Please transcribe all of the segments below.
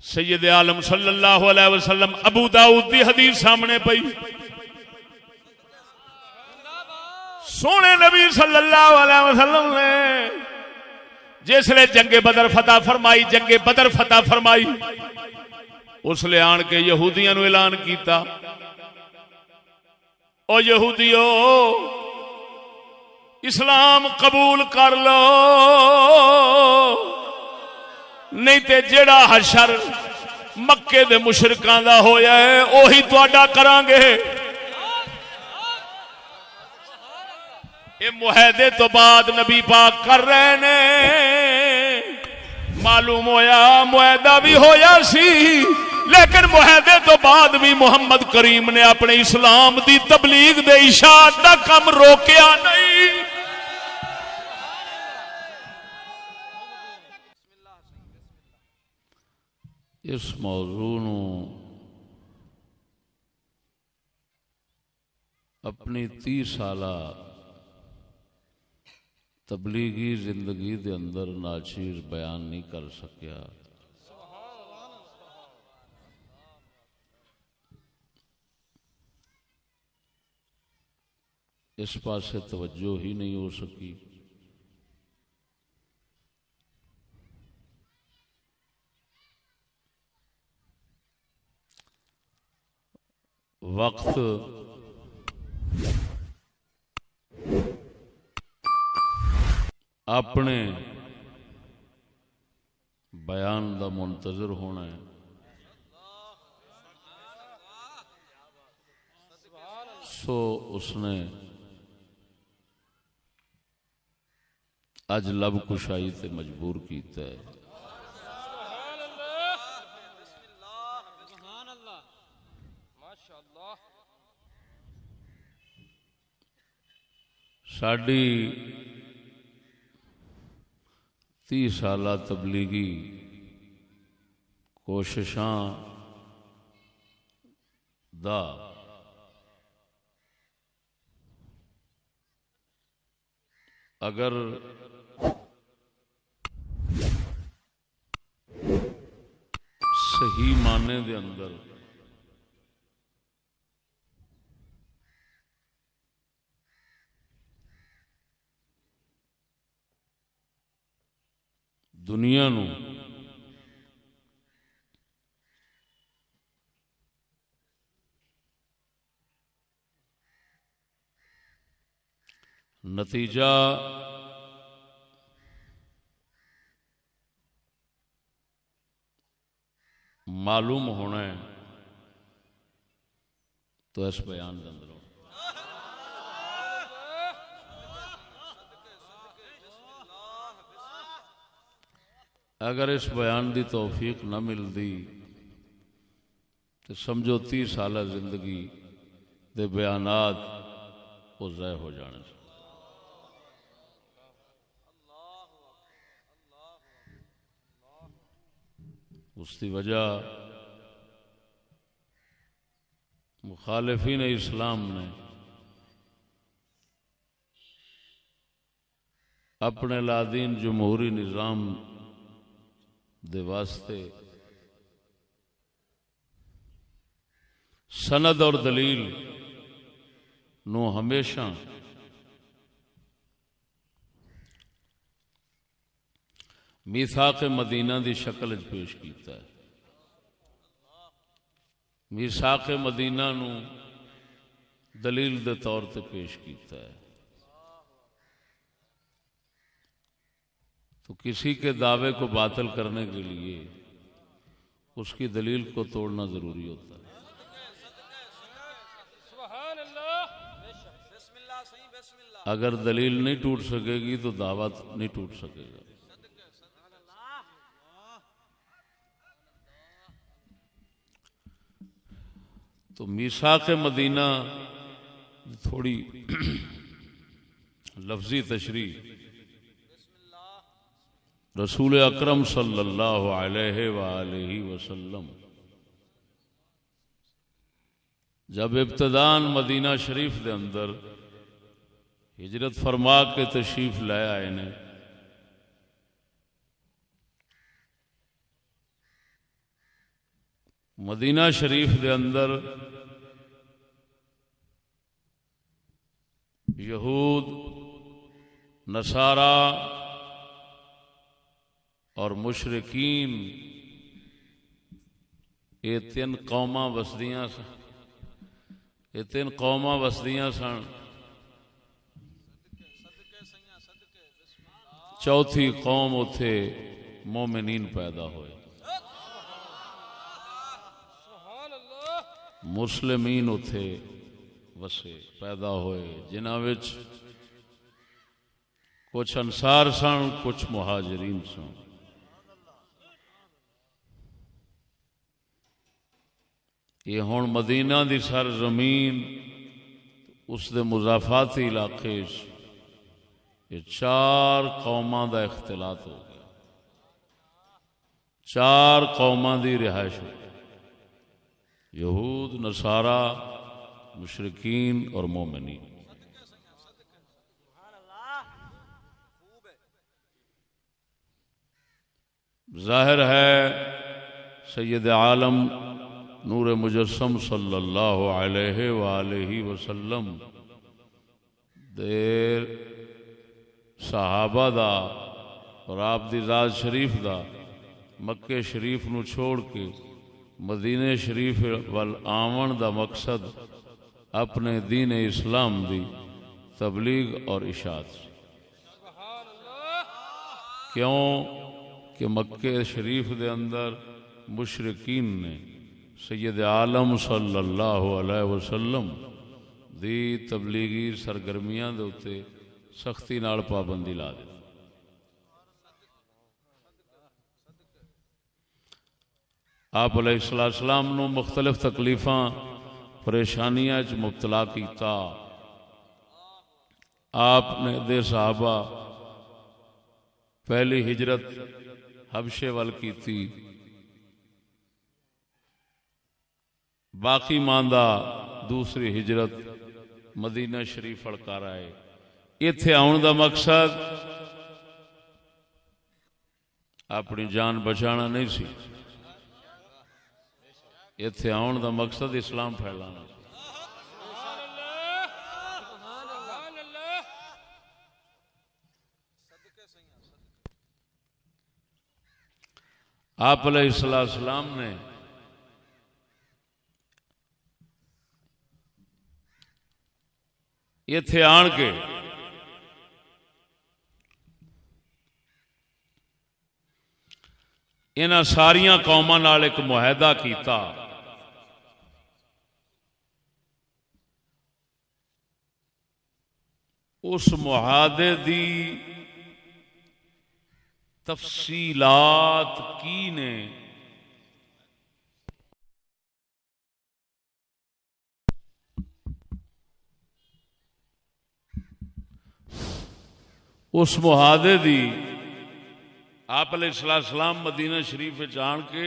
سید عالم صلی اللہ علیہ وسلم ابو داؤد دی حدیث سامنے پئی، سونے نبی صلی اللہ علیہ وسلم نے جس لئے جنگ بدر فتح فرمائی، جنگ بدر فتح فرمائی، اس لئے آن کے یہودیاں نو اعلان کیتا، او یہودیو اسلام قبول کر لو، نہیں تے جیڑا حشر مکے دے مشرکاں دا ہویا ہے اوہی تواڈا کران گے۔ یہ معاہدے تو بعد نبی پاک کر رہے نے، معلوم ہویا معاہدہ بھی ہویا سی، لیکن معاہدے تو بعد بھی محمد کریم نے اپنے اسلام دی تبلیغ دے اشاعت دا کم روکیا نہیں۔ اس موضوع نو اپنی 30 سالہ تبلیغی زندگی دے اندر ناچیز بیان نہیں کر سکیا۔ اس پاسے توجہ ہی نہیں ہو سکی۔ وقت اپنے بیان دا منتظر ہونا ہے، سو اس نے اج لب کشائی تے مجبور کیتا ہے۔ ساڑی 30 سالہ تبلیغی کوششاں دا اگر صحیح معنی دے اندر دنیا نو نتیجہ معلوم ہونا ہے تو اس بیان کے اندر اگر اس بیان دی توفیق نہ ملتی تو سمجھو 30 سالہ زندگی دے بیانات وہ ضائع ہو جانے سے۔ اس کی وجہ مخالفین اسلام نے اپنے لادین جمہوری نظام دے واسطے سند اور دلیل نو ہمیشہ میثاق مدینہ دی شکل پیش کیتا ہے۔ میثاق مدینہ نو دلیل دے طور تے پیش کیتا ہے۔ تو کسی کے دعوے کو باطل کرنے کے لیے اس کی دلیل کو توڑنا ضروری ہوتا ہے۔ اگر دلیل نہیں ٹوٹ سکے گی تو دعویٰ نہیں ٹوٹ سکے گا۔ تو میثاق مدینہ تھوڑی لفظی تشریح رسول اکرم صلی اللہ علیہ وآلہ وسلم جب ابتدان مدینہ شریف دے اندر ہجرت فرما کے تشریف لے آئے نے، مدینہ شریف دے اندر یہود، نصارا اور مشرکین یہ تین قوماں وسدیاں سن، یہ تین قوماں وسدیاں سن۔ چوتھی قوم اتے مومنین پیدا ہوئے، مسلمین اتے وسے پیدا ہوئے، جنہاں وچ کچھ انصار سن، کچھ مہاجرین سن۔ یہ ہن مدینہ دی سرزمین اس دے مضافاتی علاقے یہ چار قوماں دا اختلاط ہو گیا، چار قوماں دی رہائش ہو گئی، یہود، نصارا، مشرکین اور مومنین۔ ظاہر ہے سید عالم نور مجسم صلی اللہ علیہ وآلہ وسلم دیر صحابہ دا اور آپ دی ذات شریف دا مکہ شریف نو چھوڑ کے مدینہ شریف وال آمن دا مقصد اپنے دین اسلام دی تبلیغ اور اشاعت۔ کیوں کہ مکہ شریف دے اندر مشرکین نے سید عالم صلی اللہ علیہ وسلم دی تبلیغی سرگرمیاں دے اتے سختی نال پابندی لا دی۔ آپ علیہ السلام نو مختلف تکلیفاں پریشانیاں چ مبتلا کیتا۔ آپ نے دے صحابہ پہلی ہجرت حبشے وال کیتی، باقی ماندہ دوسری ہجرت مدینہ شریف فڑکار آئے۔ ایتھے آن دا مقصد اپنی جان بچانا نہیں سی، ایتھے آن دا مقصد اسلام پھیلانا سی۔ آپ علیہ السلام نے ایتھے آن کے انہاں ساریاں قوماں نال ایک معاہدہ کیتا، اس معاہدے دی تفصیلات کی نے اس معاہدے دی آپ علیہ السلام مدینہ شریف جان کے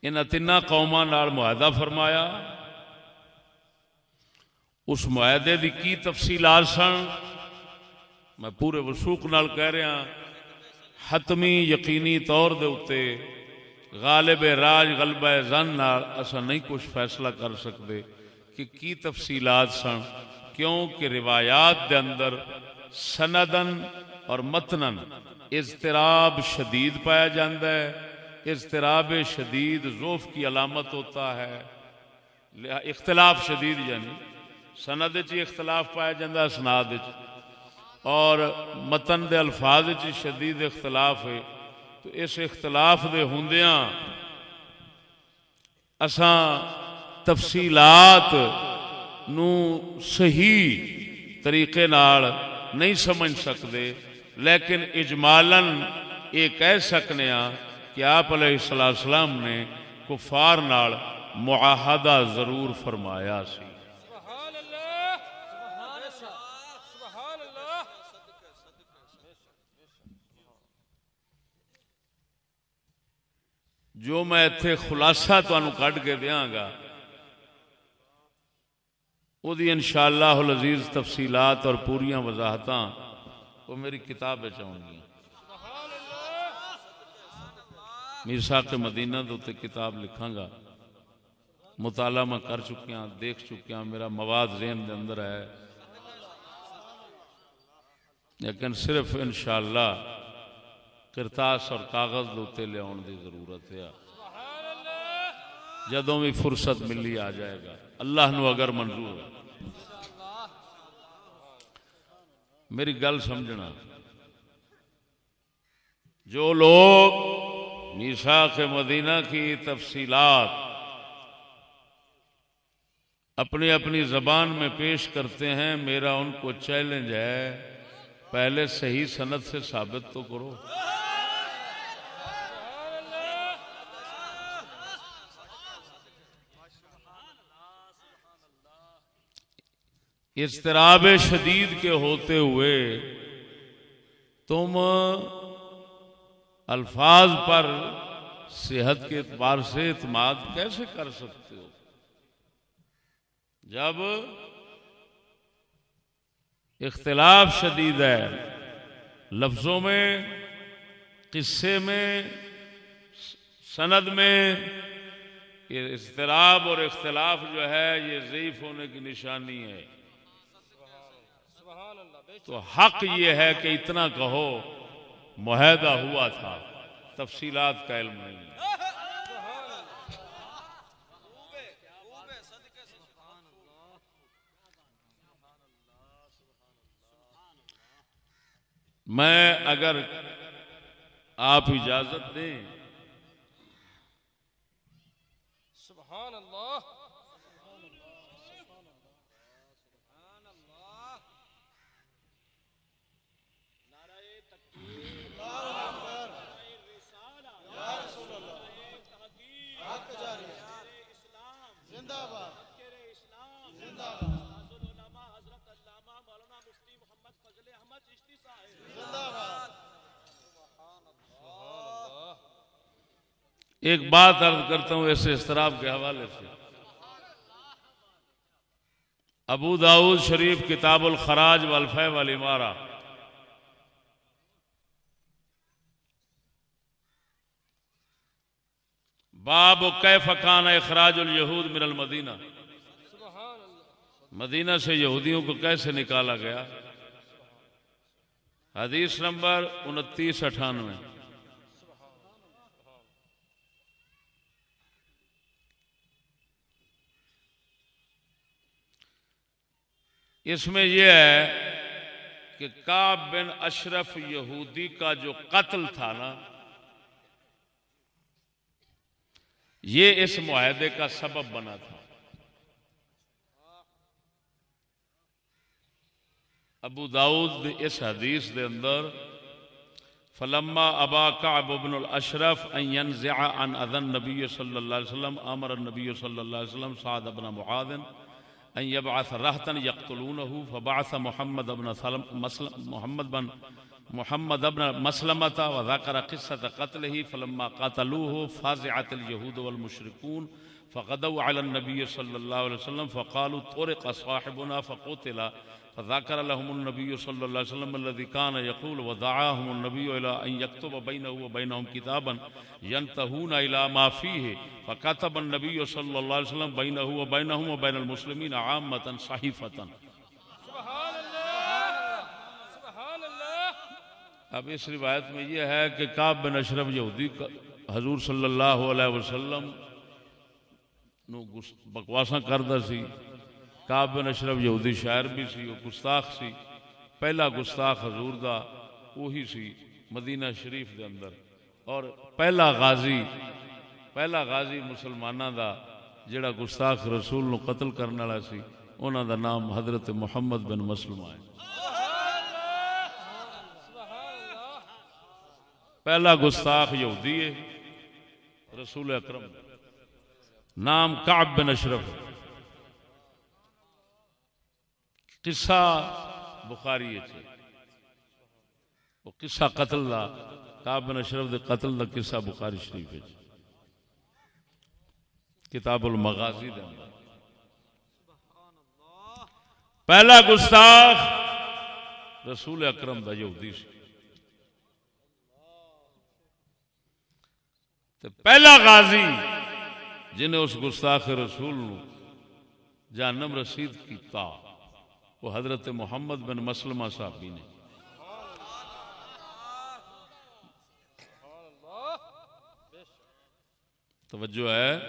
انہاں تیناں قوماں نال معاہدہ فرمایا۔ اس معاہدے دی کی تفصیلات سن میں پورے وثوق نال کہہ رہا، حتمی یقینی طور دے اتے غالب راج غلبہ زن نال اسا نہیں کچھ فیصلہ کر سکتے کہ کی تفصیلات سن، کیونکہ روایات دے اندر سندن اور متنن اضطراب شدید پایا جاندہ ہے۔ اضطراب شدید ضعف کی علامت ہوتا ہے، اختلاف شدید یعنی سند چی اختلاف پایا جاندہ ہے، اسناد چی، اور متن دے الفاظ چی شدید اختلاف ہے۔ تو اس اختلاف دے ہوندیاں اساں تفصیلات نو صحیح طریقے نال نہیں سمجھ سکتے، لیکن اجمالاً یہ کہہ سکنے ہاں کہ آپ علیہ السلام نے کفار نال معاہدہ ضرور فرمایا سی۔ جو میں اتھے خلاصہ تانوں کڈ کے دیاں گا وہ دی انشاءاللہ العزیز تفصیلات اور پوریاں وضاحتاں وہ میری کتاب چاہوں گی۔ میثاق مدینہ دے کتاب لکھاں گا، مطالعہ میں کر چکیاں، دیکھ چکیاں، میرا مواد ذہن دے اندر ہے، لیکن صرف انشاءاللہ کرتاس اور کاغذ دوتے لے آن دی ضرورت ہے، جدوں بھی فرصت ملی آ جائے گا اللہ نو اگر منظور ہے۔ میری گل سمجھنا، جو لوگ میثاق مدینہ کی تفصیلات اپنی اپنی زبان میں پیش کرتے ہیں، میرا ان کو چیلنج ہے پہلے صحیح سند سے ثابت تو کرو۔ اضطراب شدید کے ہوتے ہوئے تم الفاظ پر صحت کے اعتبار سے اعتماد کیسے کر سکتے ہو جب اختلاف شدید ہے لفظوں میں، قصے میں، سند میں؟ یہ اضطراب اور اختلاف جو ہے یہ ضعیف ہونے کی نشانی ہے۔ تو حق یہ ہے کہ اتنا کہو معاہدہ ہوا تھا، تفصیلات کا علم نہیں ہے۔ میں اگر آپ اجازت دیں سبحان اللہ، ایک بات عرض کرتا ہوں ایسے اضطراب کے حوالے سے۔ ابو داؤد شریف کتاب الخراج والفی والامارہ باب کیف کان اخراج الیہود من المدینہ، مدینہ سے یہودیوں کو کیسے نکالا گیا، حدیث نمبر 2998۔ اس میں یہ ہے کہ کعب بن اشرف یہودی کا جو قتل تھا نا، یہ اس معاہدے کا سبب بنا تھا۔ ابو داؤد اس حدیث دے اندر فلما ابا کعب بن الاشرف ان ينزع عن اذى النبي صلی اللہ علیہ وسلم امر النبي صلی اللہ علیہ وسلم سعد بن معاذ ان يبعث رهطا يقتلونه فبعث محمد بن مسلمة وذكر قصة قتله فلما قتلوه فازعت اليهود والمشركون فغدوا على النبي صلى الله عليه وسلم فقالوا طرق صاحبنا فقتل فذكر لهم النبي صلى الله عليه وسلم الذي كان يقول ودعاهم النبي إلى أن يكتب بينه وبينهم كتابا ينتهون إلى ما فيه فكتب النبي صلى الله عليه وسلم بينه وبينهم وبين المسلمين عامة صحيفة۔ اب اس روایت میں یہ ہے کہ کعب بن اشرف یہودی حضور صلی اللہ علیہ وسلم نو بکواساں کردہ سی۔ کعب بن اشرف یہودی شاعر بھی سی، وہ گستاخ سی، پہلا گستاخ حضور دا وہی سی مدینہ شریف دے اندر، اور پہلا غازی مسلمانہ دا جڑا گستاخ رسول نو قتل کرنے والا سی، انہاں دا نام حضرت محمد بن مسلمہ ہے۔ پہلا گستاخ یہودی ہے، رسول اکرم نام کعب بن اشرف۔ قصہ بخاری ہے، وہ قصہ قتل دا، کعب بن اشرف دے قتل دا قصہ بخاری شریف ہے، کتاب المغازی دے اندر۔ پہلا گستاخ رسول اکرم دا یہودی سی، تے پہلا غازی جنہیں اس گستاخ رسول نو جہنم رسید کیتا وہ حضرت محمد بن مسلمہ صحابی نے. توجہ ہے.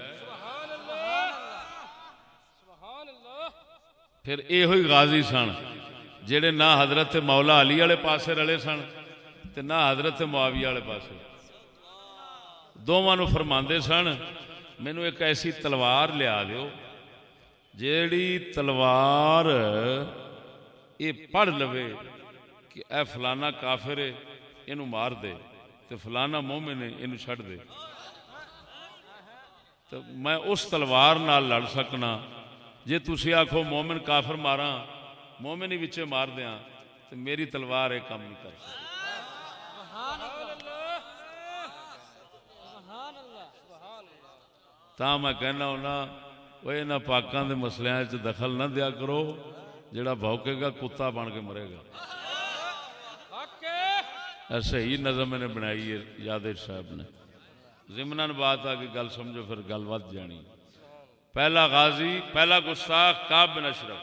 پھر یہ ہوئی غازی سن جڑے نہ حضرت مولا علی والے پاسے رلے سن تے نہ حضرت معاویہ والے پاسے. دونوں نو فرماندے سن مینوں ایک ایسی تلوار لیا دیو جیڑی تلوار یہ پڑھ لوے کہ اے فلانا کافر ہے اینو مار دے تے فلانا مومن ہے اینو چھڑ دے. تو میں اس تلوار نال لڑ سکنا. جے تسی آکھو مومن کافر ماراں مومن ہی وچے مار دیاں تو میری تلوار ایک کام نہیں کر سکتی. تاں میں کہنا ہونا وہ انہاں پاکاں دے مسئلیاں وچ دخل نہ دیا کرو. جڑا بھوکے گا کتا بن کے مرے گا. ایسے ہی نظم میں نے بنائی ہے یادر صاحب نے. ضمناً بات آ کہ گل سمجھو پھر گل ود جانی. پہلا غازی پہلا گستاخ کعب بن اشرف.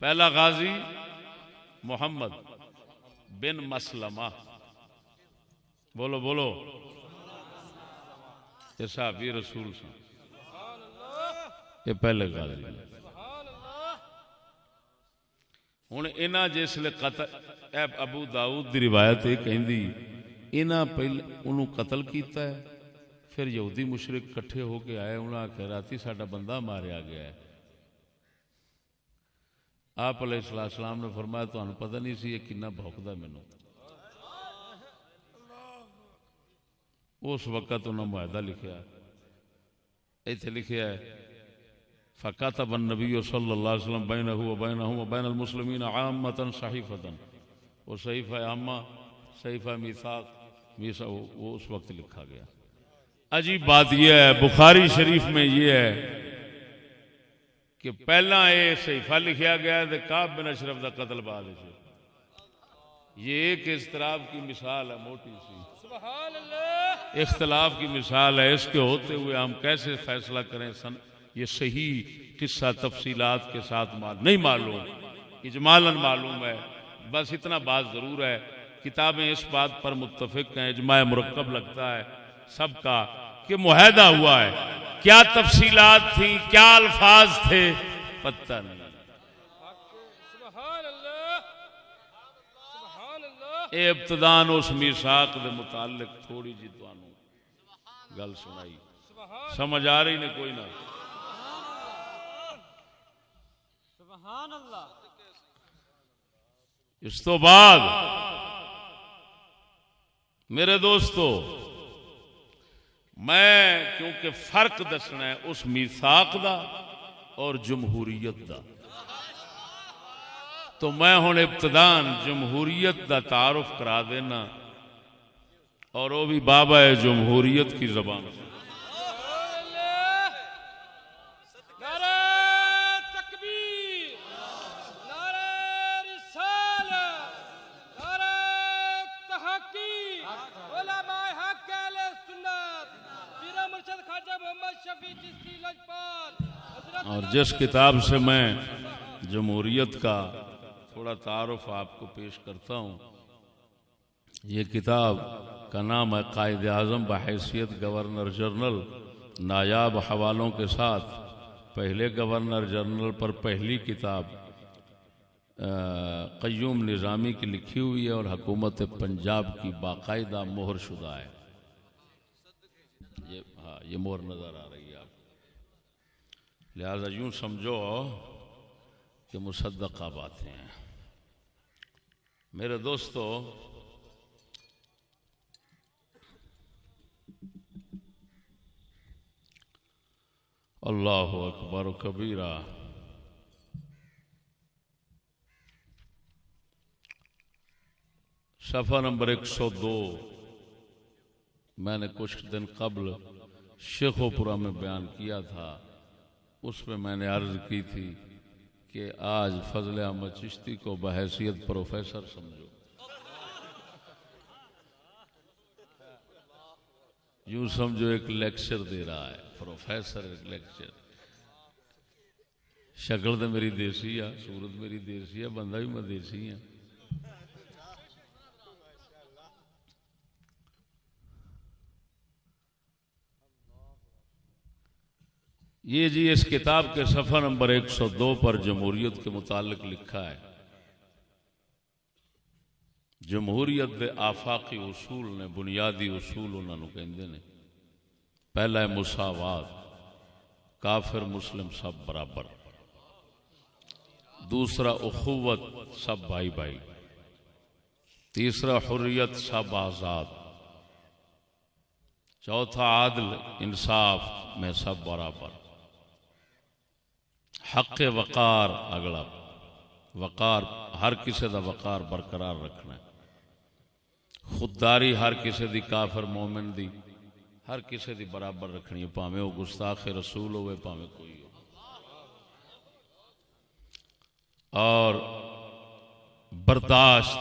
پہلا غازی محمد بن مسلمہ. بولو بولو. یہ صحابی رسول سے یہ پہلے غازی. ہوں انہاں جسلے قتل ابو داؤد دی روایت یہ کہندی انہاں پہلے انہوں قتل کیتا ہے. پھر یہودی مشرک کٹھے ہو کے آئے. انہوں نے آخیا راتی ساڈا بندہ ماریا گیا ہے. آپ علیہ السلام نے فرمایا تمہیں پتہ نہیں سی یہ کنا بھوکدا مینوں. اس وقت انہوں نے معاہدہ لکھیا ایتھے لکھیا ہے فَكَتَبَ النَّبِيُّ صلی اللہ علیہ وسلم بَيْنَهُ وَبَيْنَهُمْ وَبَيْنَ الْمُسْلِمِينَ عَامَّةً صَحِيفَةً. وہ صحیفہ عامہ صحیفہ میثاق وہ اس وقت لکھا گیا. عجیب بات یہ ہے بخاری شریف میں یہ ہے کہ پہلا یہ صحیفہ لکھیا گیا ہے کعب بن اشرف دا قتل بعد سے. یہ ایک اضطراب کی مثال ہے موٹی سی. اختلاف کی مثال ہے. اس کے ہوتے ہوئے ہم کیسے فیصلہ کریں یہ صحیح قصہ تفصیلات کے ساتھ نہیں معلوم. اجمالاً معلوم ہے. بس اتنا بات ضرور ہے کتابیں اس بات پر متفق ہیں. اجماع مرکب لگتا ہے سب کا کہ معاہدہ ہوا ہے. کیا تفصیلات تھیں کیا الفاظ تھے پتہ نہیں. اے ابتدان اس میثاق دے متعلق تھوڑی جی تانوں گل سنائی. سمجھ آ رہی نے کوئی نہ. سبحان اللہ. اس تو بعد میرے دوستو میں کیونکہ فرق دسنا ہے اس میثاق دا اور جمہوریت دا تو میں ہن ابتدان جمہوریت دا تعارف کرا دینا اور وہ بھی بابا جمہوریت کی زبان سے. اور جس کتاب سے میں جمہوریت کا تھوڑا تعارف آپ کو پیش کرتا ہوں یہ کتاب کا نام ہے قائد اعظم بحیثیت گورنر جنرل. نایاب حوالوں کے ساتھ پہلے گورنر جنرل پر پہلی کتاب قیوم نظامی کی لکھی ہوئی ہے اور حکومت پنجاب کی باقاعدہ مہر شدہ ہے. یہ مہر نظر آ رہی ہے آپ. لہذا یوں سمجھو کہ مصدقہ باتیں ہیں. میرے دوستو اللہ اکبر کبیرہ. صفحہ نمبر 102 میں نے کچھ دن قبل شیخو پورہ میں بیان کیا تھا. اس میں نے عرض کی تھی کہ آج فضل احمد چشتی کو بحیثیت پروفیسر سمجھو. یوں سمجھو ایک لیکچر دے رہا ہے پروفیسر، ایک لیکچر. شکل تو میری دیسی ہے، صورت میری دیسی ہے، بندہ بھی میں دیسی ہوں. یہ جی اس کتاب کے صفحہ نمبر 102 پر جمہوریت کے متعلق لکھا ہے. جمہوریت دے آفاقی اصول نے، بنیادی اصول انہوں نے کہندے نے. پہلا ہے مساوات، کافر مسلم سب برابر. دوسرا اخوت، سب بھائی بھائی. تیسرا حریت، سب آزاد. چوتھا عدل، انصاف میں سب برابر. حق وقار، اگلا وقار، ہر کسی دا وقار برقرار رکھنا ہے. خودداری ہر کسی دی، کافر مومن دی، ہر کسی دی برابر رکھنی ہے، پاویں وہ گستاخ رسول ہوئے پاویں کوئی ہو. اور برداشت،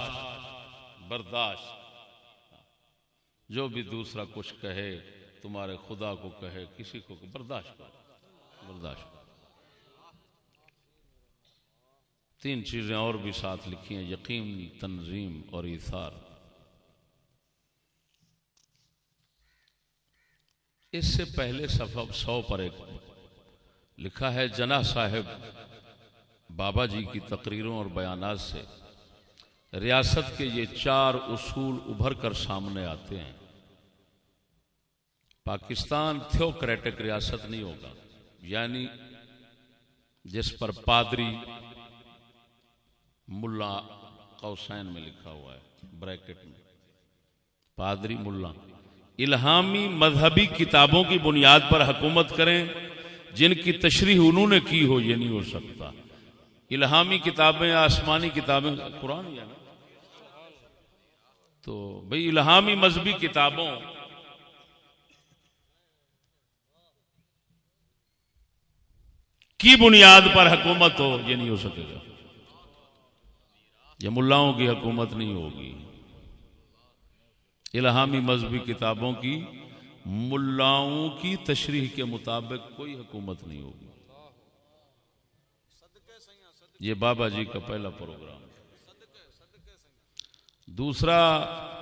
جو بھی دوسرا کچھ کہے، تمہارے خدا کو کہے، کسی کو برداشت کرو. تین چیزیں اور بھی ساتھ لکھی ہیں: یقین، تنظیم اور ایثار. اس سے پہلے صفحہ 100 پر ایک لکھا ہے: جناح صاحب بابا جی کی تقریروں اور بیانات سے ریاست کے یہ 4 اصول ابھر کر سامنے آتے ہیں. پاکستان تھیوکریٹک ریاست نہیں ہوگا، یعنی جس پر پادری، ملا قوسین میں لکھا ہوا ہے بریکٹ میں، پادری ملا، الہامی مذہبی کتابوں کی بنیاد پر حکومت کریں جن کی تشریح انہوں نے کی ہو، یہ نہیں ہو سکتا. الہامی کتابیں، آسمانی کتابیں، قرآن ہی ہے نا. تو بھئی الہامی مذہبی کتابوں کی بنیاد پر حکومت ہو، یہ نہیں ہو سکے گا. یہ ملاؤں کی حکومت نہیں ہوگی. الہامی مذہبی کتابوں کی ملاؤں کی تشریح کے مطابق کوئی حکومت نہیں ہوگی. یہ بابا جی کا پہلا پروگرام ہے. دوسرا،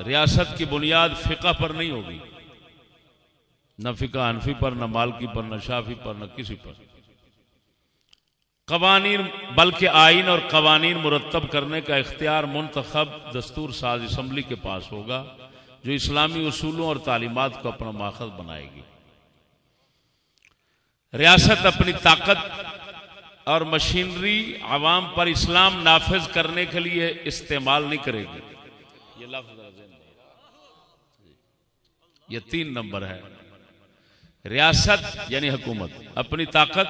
ریاست کی بنیاد فقہ پر نہیں ہوگی، نہ فقہ حنفی پر، نہ مالکی پر، نہ شافعی پر، نہ کسی پر. قوانین، بلکہ آئین اور قوانین مرتب کرنے کا اختیار منتخب دستور ساز اسمبلی کے پاس ہوگا، جو اسلامی اصولوں اور تعلیمات کو اپنا ماخذ بنائے گی. ریاست اپنی طاقت اور مشینری عوام پر اسلام نافذ کرنے کے لیے استعمال نہیں کرے گی. یہ لفظ یہ 3 نمبر ہے. ریاست یعنی حکومت اپنی طاقت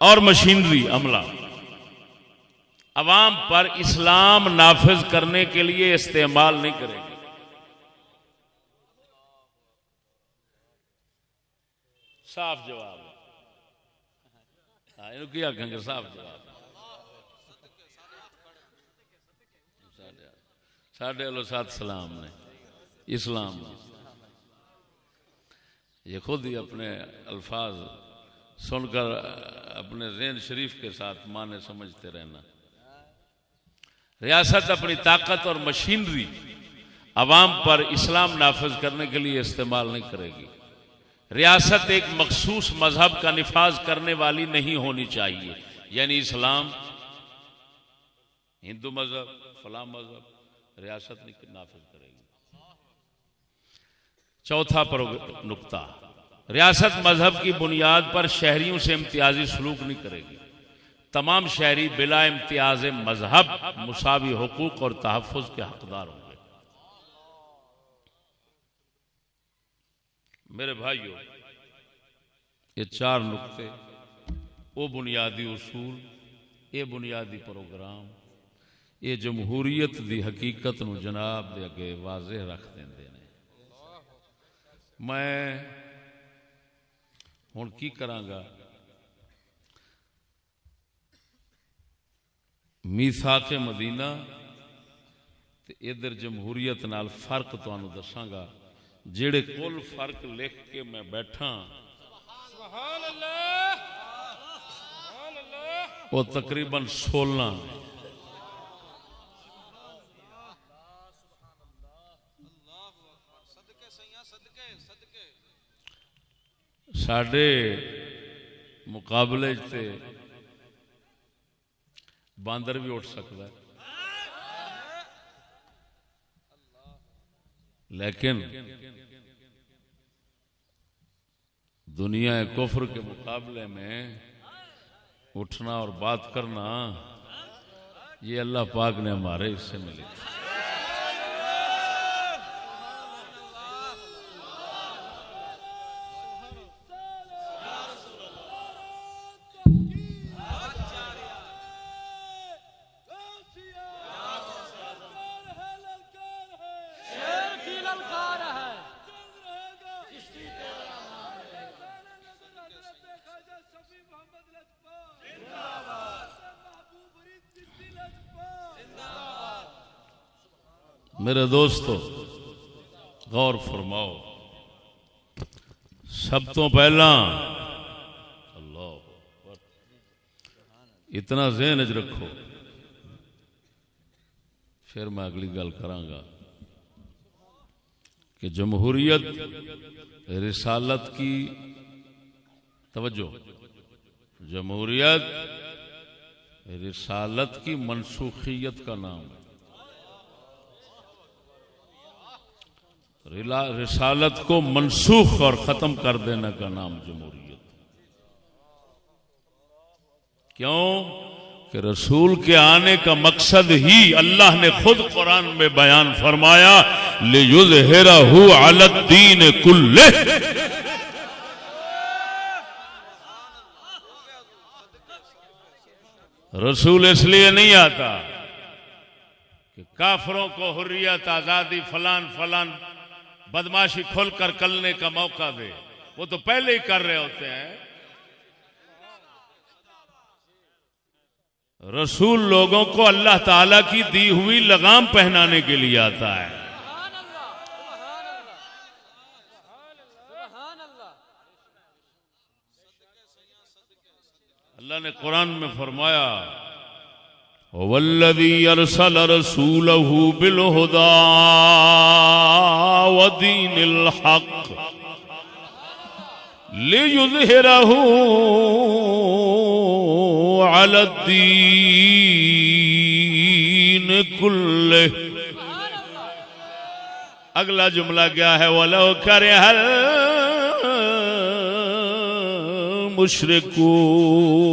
اور مشینری عملہ عوام پر اسلام نافذ کرنے کے لیے استعمال نہیں کرے گی. صاف جواب ہے. یہ کیا کہیں گے؟ صاف جواب. ساڈے والوں سات سلام نے، اسلام نے یہ خود ہی اپنے الفاظ سن کر اپنے ذہن شریف کے ساتھ معنی سمجھتے رہنا. ریاست اپنی طاقت اور مشینری عوام پر اسلام نافذ کرنے کے لیے استعمال نہیں کرے گی. ریاست ایک مخصوص مذہب کا نفاذ کرنے والی نہیں ہونی چاہیے، یعنی اسلام، ہندو مذہب، فلاں مذہب ریاست نہیں نافذ کرے گی. چوتھا نقطہ، ریاست مذہب کی بنیاد پر شہریوں سے امتیازی سلوک نہیں کرے گی. تمام شہری بلا امتیاز مذہب مساوی حقوق اور تحفظ کے حقدار ہوں گے. میرے بھائیو، یہ 4 نقطے، وہ بنیادی اصول، یہ بنیادی پروگرام، یہ جمہوریت دی حقیقت نو جناب دے اگے واضح رکھ دیندے نے. میں ہن کی کراں گا؟ میثاق مدینہ تے ادھر جمہوریت نال فرق تانوں دساں گا جڑے کل فرق لکھ کے میں بیٹھا سبحان اللہ سبحان اللہ وہ تقریباً 16 ساڈے مقابلے تے باندر بھی اٹھ سکتا ہے لیکن دنیا کفر کے مقابلے میں اٹھنا اور بات کرنا یہ اللہ پاک نے ہمارے حصے میں لکھا. میرے دوستو غور فرماؤ، سب تو پہلا اللہ اتنا ذہن وچ رکھو، پھر میں اگلی گل کراں گا کہ جمہوریت رسالت کی توجہ، جمہوریت رسالت کی منسوخیت کا نام ہے. رسالت کو منسوخ اور ختم کر دینے کا نام جمہوریت. کیوں کہ رسول کے آنے کا مقصد ہی اللہ نے خود قرآن میں بیان فرمایا لِيُظْهِرَهُ عَلَى الدِّينِ كُلِّهِ. رسول اس لیے نہیں آتا کہ کافروں کو حریت، آزادی، فلان فلان بدماشی کھول کر کرنے کا موقع دے، وہ تو پہلے ہی کر رہے ہوتے ہیں. رسول لوگوں کو اللہ تعالی کی دی ہوئی لگام پہنانے کے لیے آتا ہے. اللہ نے قرآن میں فرمایا وَالَّذِي أَرْسَلَ رَسُولَهُ بِالْهُدَى وَدِينِ الْحَقِّ لِيُظْهِرَهُ عَلَى الدِّينِ كُلِّهِ. اگلا جملہ کیا ہے؟ وَلَوْ كَرِهَ الْمُشْرِكُونَ.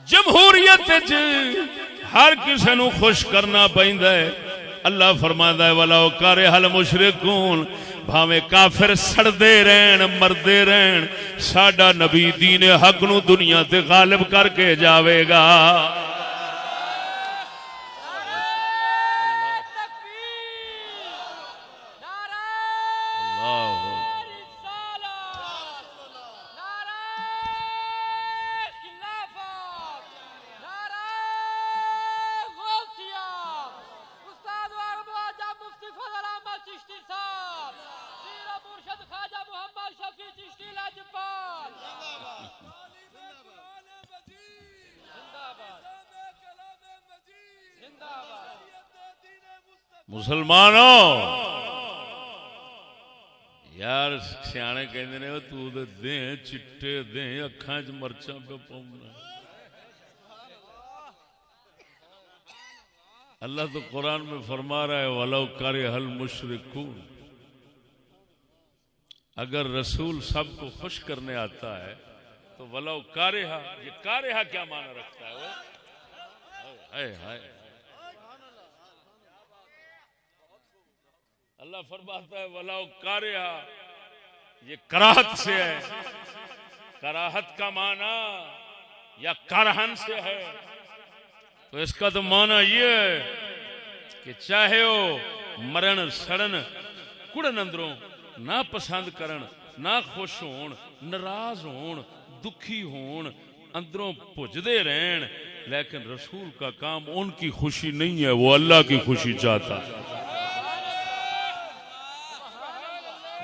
جمہوریت ہر کسی نو خوش کرنا پیندا ہے. اللہ فرماندا ہے وَلَوْ كَرِهَ الْمُشْرِكُونَ، بھاویں کافر سڑدے رہن مردے رہن، ساڈا نبی دین حق نو دنیا تے غالب کر کے جاوے گا. مسلمانوں یار سیانے کہندے نے تو دیں چٹے دیں اکھاں چ مرچاں پہ پاؤنا. اللہ تو قرآن میں فرما رہا ہے وَلَوْ كَرِهَ الْمُشْرِكُونَ. اگر رسول سب کو خوش کرنے آتا ہے تو وَلَوْ كَرِهَ، یہ کارہا کیا معنی رکھتا ہے؟ ہائے ہائے، اللہ فرماتا ہے وَلَوْ كَرِهَ، یہ کراہت سے ہے. کراہت کا معنی یا کرہن سے ہے، تو اس کا تو معنی یہ ہے کہ چاہے وہ مرن سڑن کڑن اندروں نہ پسند کرن، نہ خوش ہون، ناراض ہون، دکھی ہون، اندروں پجدے رہن، لیکن رسول کا کام ان کی خوشی نہیں ہے، وہ اللہ کی خوشی چاہتا ہے.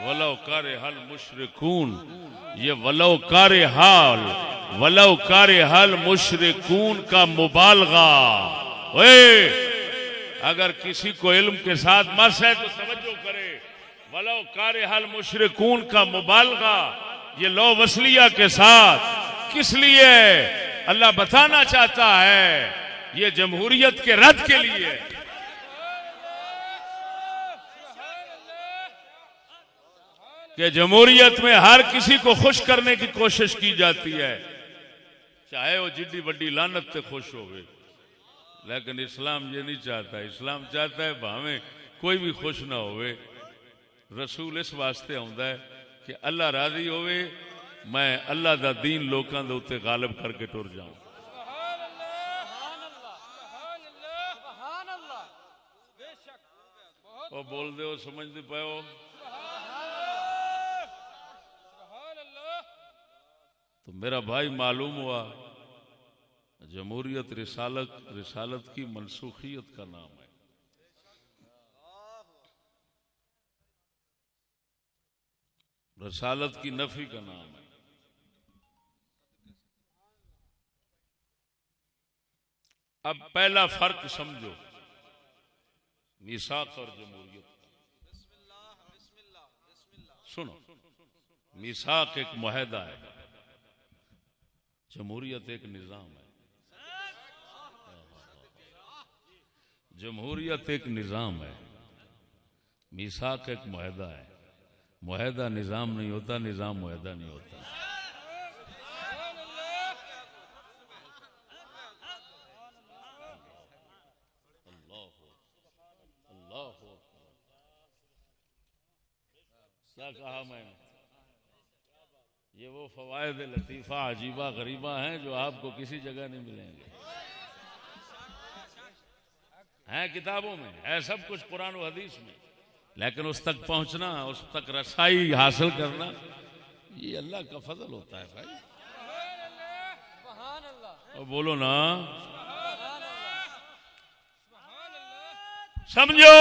ولو کارہ المشرکون، یہ ولو کارہ المشرکون کا مبالغہ. اگر کسی کو علم کے ساتھ مس ہے تو توجہ کرے. ولو کارہ المشرکون کا مبالغہ یہ لو وصلیہ کے ساتھ کس لیے؟ اللہ بتانا چاہتا ہے یہ جمہوریت کے رد کے لیے. کہ جمہوریت میں ہر کسی کو خوش کرنے کی کوشش کی جاتی ہے، چاہے وہ جڈی بڑی لعنت سے خوش ہوئے، لیکن اسلام یہ نہیں چاہتا. اسلام چاہتا ہے بھاویں کوئی بھی خوش نہ ہوئے. رسول اس واسطے آندا ہے کہ اللہ راضی ہوئے، میں اللہ دا دین لوکاں دے اوتے غالب کر کے ٹر جاؤں. وہ بول دے ہو، سمجھ نہیں پائے ہو. تو میرا بھائی معلوم ہوا جمہوریت رسالت کی منسوخیت کا نام ہے. رسالت کی نفی کا نام ہے. اب پہلا فرق سمجھو میثاق اور جمہوریت. سنو، میثاق ایک معاہدہ ہے، جمہوریت ایک نظام ہے. جمہوریت ایک نظام ہے، میثاق ایک معاہدہ ہے. معاہدہ نظام نہیں ہوتا، نظام معاہدہ نہیں ہوتا. کیا کہا میں نے؟ یہ وہ فوائد لطیفہ عجیبہ غریبہ ہیں جو آپ کو کسی جگہ نہیں ملیں گے. ہیں کتابوں میں، ہے سب کچھ قرآن و حدیث میں، لیکن اس تک پہنچنا، اس تک رسائی حاصل کرنا، یہ اللہ کا فضل ہوتا ہے بھائی. اور بولو نا، سمجھو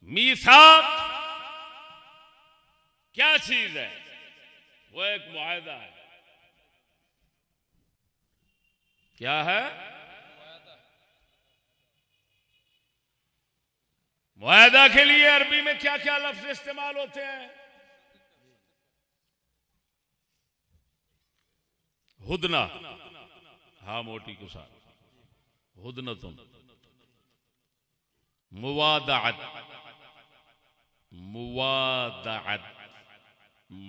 میثاق کیا چیز ہے؟ وہ ایک معاہدہ ہے. کیا ہے؟ معاہدہ کے لیے عربی میں کیا کیا لفظ استعمال ہوتے ہیں؟ ہدنہ، ہاں موٹی کے ساتھ، ہدنتن. موادعت،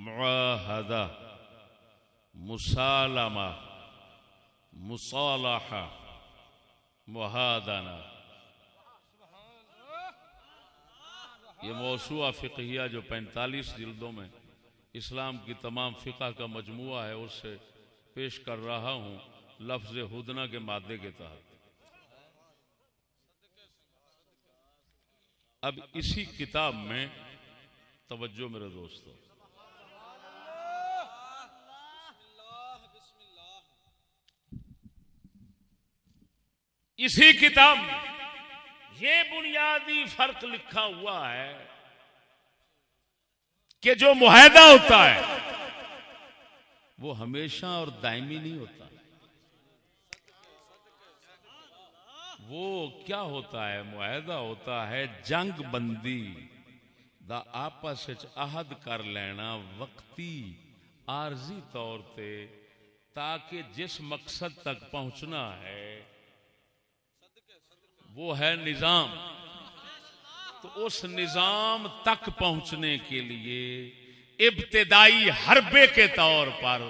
معاہدہ، مسالمہ، مصالحہ، محادنہ. یہ موسوعہ فقہیہ جو 45 جلدوں میں اسلام کی تمام فقہ کا مجموعہ ہے، اس سے پیش کر رہا ہوں لفظ ہدنہ کے مادے کے تحت. اب اسی کتاب میں توجہ میرے دوستو، اسی کتاب میں یہ بنیادی فرق لکھا ہوا ہے کہ جو معاہدہ ہوتا ہے وہ ہمیشہ اور دائمی نہیں ہوتا. وہ کیا ہوتا ہے؟ معاہدہ ہوتا ہے جنگ بندی دا آپس وچ عہد کر لینا وقتی عارضی طور تے، تاکہ جس مقصد تک پہنچنا ہے وہ ہے نظام. تو اس نظام تک پہنچنے کے لیے ابتدائی حربے کے طور پر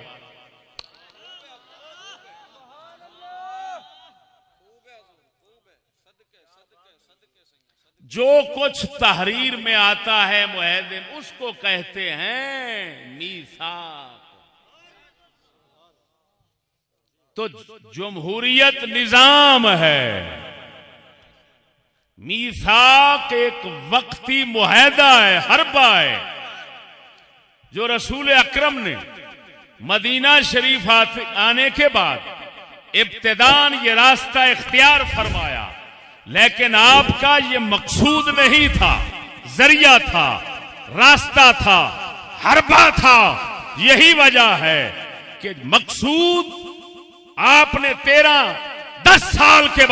جو کچھ تحریر میں آتا ہے معاہدے میں، اس کو کہتے ہیں میثاق. تو جمہوریت نظام ہے، میثاق ایک وقتی معاہدہ ہے، حربہ ہے، جو رسول اکرم نے مدینہ شریف آنے کے بعد ابتدان یہ راستہ اختیار فرمایا، لیکن آپ کا یہ مقصود نہیں تھا، ذریعہ تھا، راستہ تھا، حربہ تھا۔ یہی وجہ ہے کہ مقصود آپ نے 10 سال کے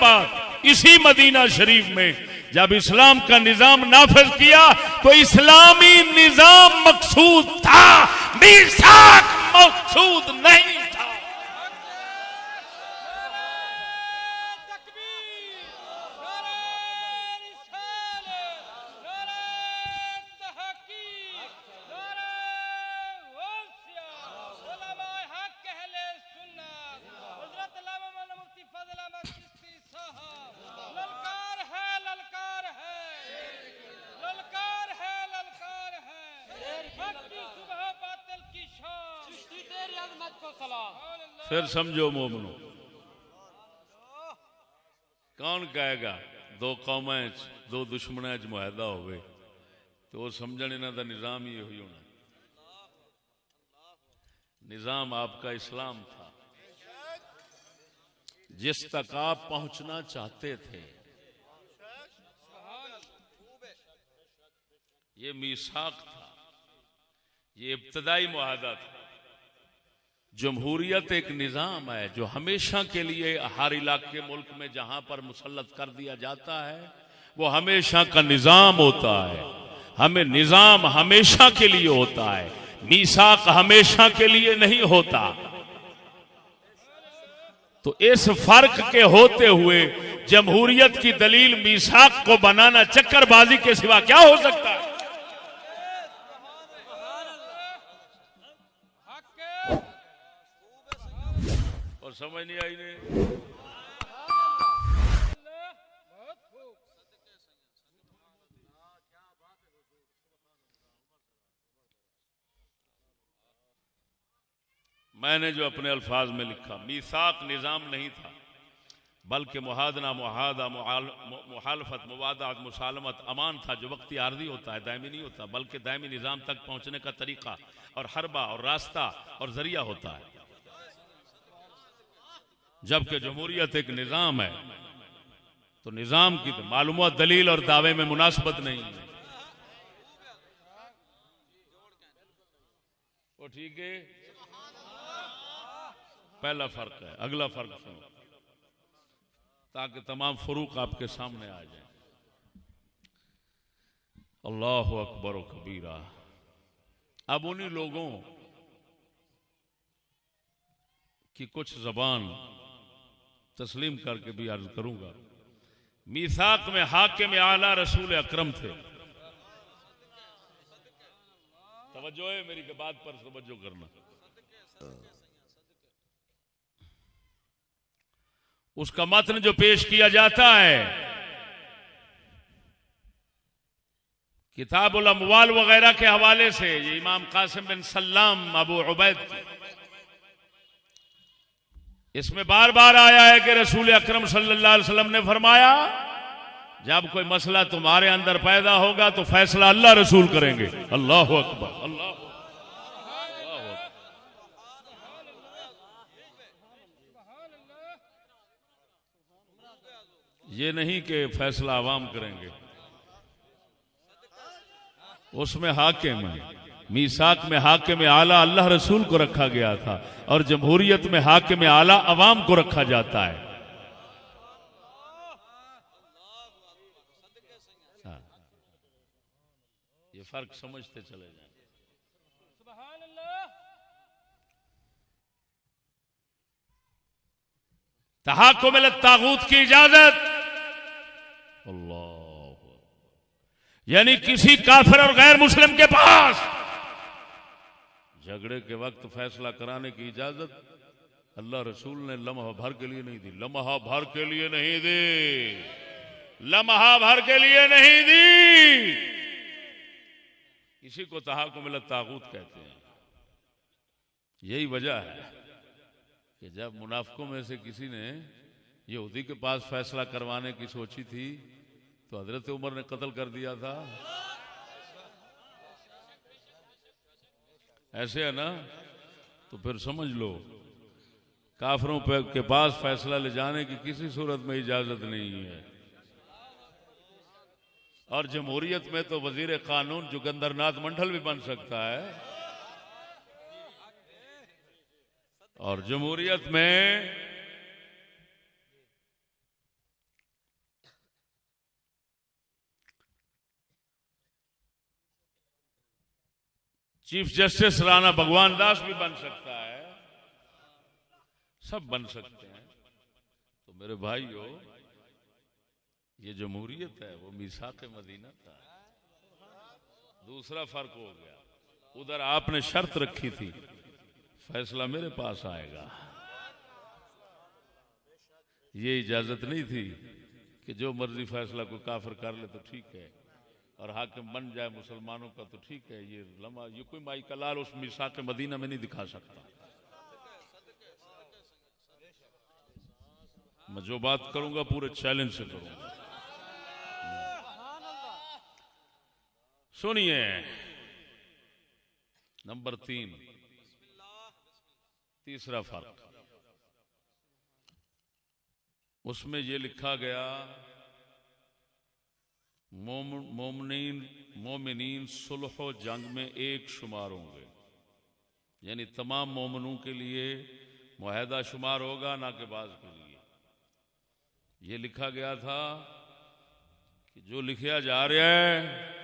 بعد اسی مدینہ شریف میں جب اسلام کا نظام نافذ کیا تو اسلامی نظام مقصود تھا، میثاق مقصود نہیں تھا۔ پھر سمجھو مومنو، کون کہے گا دو قومیں دو دشمنیں معاہدہ ہوئے تو وہ سمجھنے انہاں دا نظام ہی ہوئی ہونا۔ نظام آپ کا اسلام تھا، جس تک آپ پہنچنا چاہتے تھے۔ یہ میثاق تھا، یہ ابتدائی معاہدہ تھا۔ جمہوریت ایک نظام ہے جو ہمیشہ کے لیے ہر علاقے ملک میں جہاں پر مسلط کر دیا جاتا ہے وہ ہمیشہ کا نظام ہوتا ہے۔ ہمیں نظام ہمیشہ کے لیے ہوتا ہے، میثاق ہمیشہ کے لیے نہیں ہوتا۔ تو اس فرق کے ہوتے ہوئے جمہوریت کی دلیل میثاق کو بنانا چکر بازی کے سوا کیا ہو سکتا ہے؟ اور سمجھ نہیں آئی نے؟ میں نے جو اپنے الفاظ میں لکھا، میثاق نظام نہیں تھا بلکہ معاہدہ، معاہدہ، محالفت، موادات، مسالمت، امان تھا جو وقتی عارضی ہوتا ہے، دائمی نہیں ہوتا، بلکہ دائمی نظام تک پہنچنے کا طریقہ اور حربہ اور راستہ اور ذریعہ ہوتا ہے۔ جبکہ جمہوریت ایک نظام ہے تو نظام کی معلومات، دلیل اور دعوے میں مناسبت نہیں ہے۔ وہ ٹھیک ہے، پہلا فرق ہے۔ اگلا فرق سنو تاکہ تمام فروق آپ کے سامنے آ جائیں۔ اللہ اکبر و کبیرہ۔ اب انہی لوگوں کی کچھ زبان تسلیم کر کے بھی عرض کروں گا۔ میثاق میں حاکم اعلیٰ رسول اکرم تھے۔ توجہ ہے میری بات پر، توجہ کرنا۔ اس کا متن جو پیش کیا جاتا ہے کتاب الاموال وغیرہ کے حوالے سے، یہ امام قاسم بن سلام ابو عبید کی، اس میں بار بار آیا ہے کہ رسول اکرم صلی اللہ علیہ وسلم نے فرمایا جب کوئی مسئلہ تمہارے اندر پیدا ہوگا تو فیصلہ اللہ رسول کریں گے۔ اللہ اکبر، اللہ اکبر۔ یہ نہیں کہ فیصلہ عوام کریں گے، اس میں حاکم ہے۔ میثاق میں حاکم اعلیٰ اللہ رسول کو رکھا گیا تھا اور جمہوریت میں حاکم اعلیٰ عوام کو رکھا جاتا ہے۔ یہ فرق سمجھتے چلے جائیں۔ سبحان اللہ۔ تحاکم الی الطاغوت کی اجازت، اللہ، یعنی کسی کافر اور غیر مسلم کے پاس جھگڑے کے وقت فیصلہ کرانے کی اجازت اللہ رسول نے لمحہ بھر کے لیے نہیں دی، لمحہ بھر کے لیے نہیں دی، لمحہ بھر کے لیے نہیں دی۔ اسی کو تحاکم الی الطاغوت کہتے ہیں۔ یہی وجہ ہے کہ جب منافقوں میں سے کسی نے یہودی کے پاس فیصلہ کروانے کی سوچی تھی تو حضرت عمر نے قتل کر دیا تھا۔ ایسے ہے نا؟ تو پھر سمجھ لو کافروں کے پاس فیصلہ لے جانے کی کسی صورت میں اجازت نہیں ہے. اور جمہوریت میں تو وزیر قانون جوگندر ناتھ منڈل بھی بن سکتا ہے. اور جمہوریت میں چیف جسٹس رانا بھگوان داس بھی بن سکتا ہے. سب بن سکتے ہیں. تو میرے بھائیو یہ جمہوریت ہے، وہ میثاق مدینہ تھا. دوسرا فرق ہو گیا، ادھر آپ نے شرط رکھی تھی فیصلہ میرے پاس آئے گا. یہ اجازت نہیں تھی کہ جو مرضی فیصلہ کوئی کافر کر لے تو ٹھیک ہے اور حاکم بن جائے مسلمانوں کا تو ٹھیک ہے. یہ کوئی مائی کلال اس میثاق مدینہ میں نہیں دکھا سکتا. میں جو بات کروں گا پورے چیلنج سے کروں گا. سنیے نمبر 3، تیسرا فرق اس میں یہ لکھا گیا مومنین صلح و جنگ میں ایک شمار ہوں گے، یعنی تمام مومنوں کے لیے معاہدہ شمار ہوگا، نہ کہ بعض کے لیے. یہ لکھا گیا تھا کہ جو لکھیا جا رہا ہے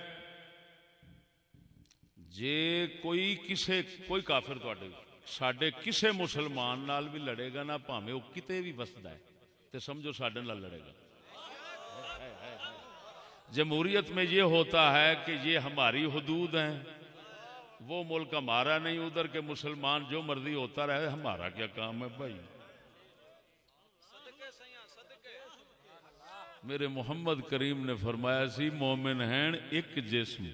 جے کوئی کافر ساڈے کسے مسلمان نال بھی لڑے گا نا، بھاویں وہ کتے بھی وسدا ہے تے سمجھو ساڈے نال لڑے گا. جمہوریت میں یہ ہوتا ہے کہ یہ ہماری حدود ہیں، وہ ملک ہمارا نہیں، ادھر کے مسلمان جو مرضی ہوتا رہے، ہمارا کیا کام ہے بھائی. میرے محمد کریم نے فرمایا سی مومن ہیں ایک جسم.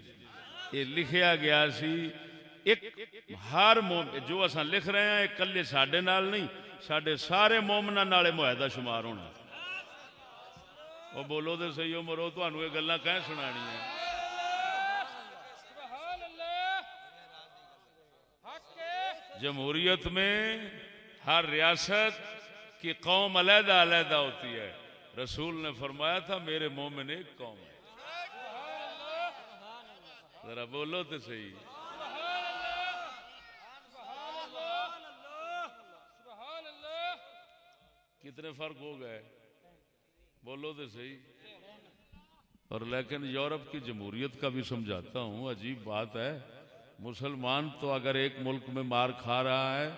یہ لکھیا گیا سی ایک ہر مومن جو اساں لکھ رہے ہیں اکلے ساڈے نال نہیں، ساڈے سارے مومناں نال معاہدہ شمار ہونا. وہ بولو تو صحیح ہو مرو، تانوں یہ گلاں کہیں سنانی ہیں. سبحان اللہ. حق ہے. جمہوریت میں ہر ریاست کی قوم علیحدہ علیحدہ ہوتی ہے. رسول نے فرمایا تھا میرے مومن ایک قوم ہے. ذرا بولو تو صحیح. کتنے فرق ہو گئے؟ بولو تو صحیح. اور لیکن یورپ کی جمہوریت کا بھی سمجھاتا ہوں، عجیب بات ہے. مسلمان تو اگر ایک ملک میں مار کھا رہا ہے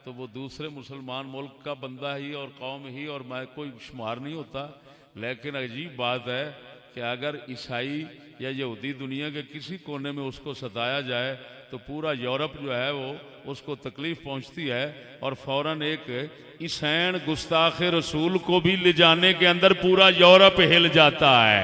تو وہ دوسرے مسلمان ملک کا بندہ ہی اور قوم ہی اور میں کوئی شمار نہیں ہوتا. لیکن عجیب بات ہے کہ اگر عیسائی یا یہودی دنیا کے کسی کونے میں اس کو ستایا جائے تو پورا یورپ جو ہے وہ اس کو تکلیف پہنچتی ہے اور فوراً ایک عیسائن گستاخ رسول کو بھی لے جانے کے اندر پورا یورپ ہل جاتا ہے.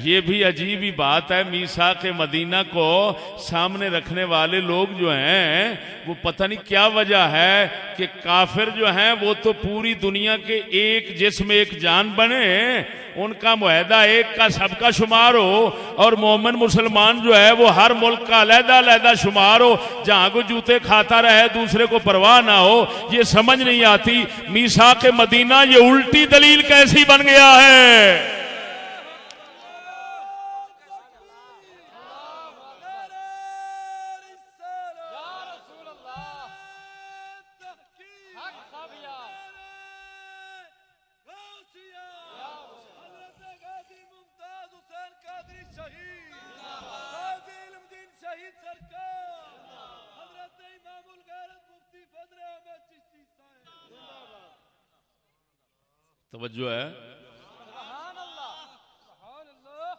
یہ بھی عجیب ہی بات ہے. میثاق مدینہ کو سامنے رکھنے والے لوگ جو ہیں وہ پتہ نہیں کیا وجہ ہے کہ کافر جو ہیں وہ تو پوری دنیا کے ایک جسم ایک جان بنے، ان کا معاہدہ ایک کا سب کا شمار ہو، اور مومن مسلمان جو ہے وہ ہر ملک کا علیحدہ علیحدہ شمار ہو، جہاں کو جوتے کھاتا رہے دوسرے کو پرواہ نہ ہو. یہ سمجھ نہیں آتی میثاق مدینہ یہ الٹی دلیل کیسی بن گیا ہے. توجہ ہے. سبحان اللہ. سبحان اللہ.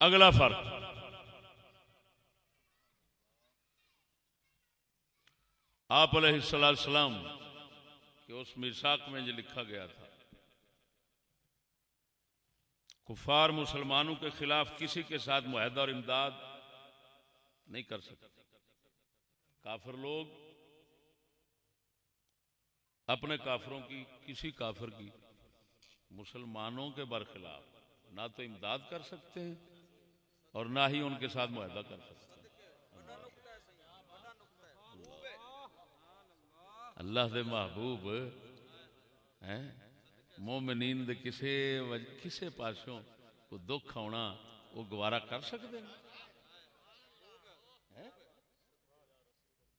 اگلا فرق آپ علیہ السلام کہ اس میثاق میں یہ لکھا گیا تھا کفار مسلمانوں کے خلاف کسی کے ساتھ معاہدہ اور امداد نہیں کر سکتے. کافر لوگ اپنے کافروں کی، کسی کافر کی مسلمانوں کے برخلاف نہ تو امداد کر سکتے ہیں اور نہ ہی ان کے ساتھ معاہدہ کر سکتے ہیں۔ اللہ دے محبوب ہیں مومنین دے کسے پاسوں کو دکھ آنا وہ گوارا کر سکتے ہیں؟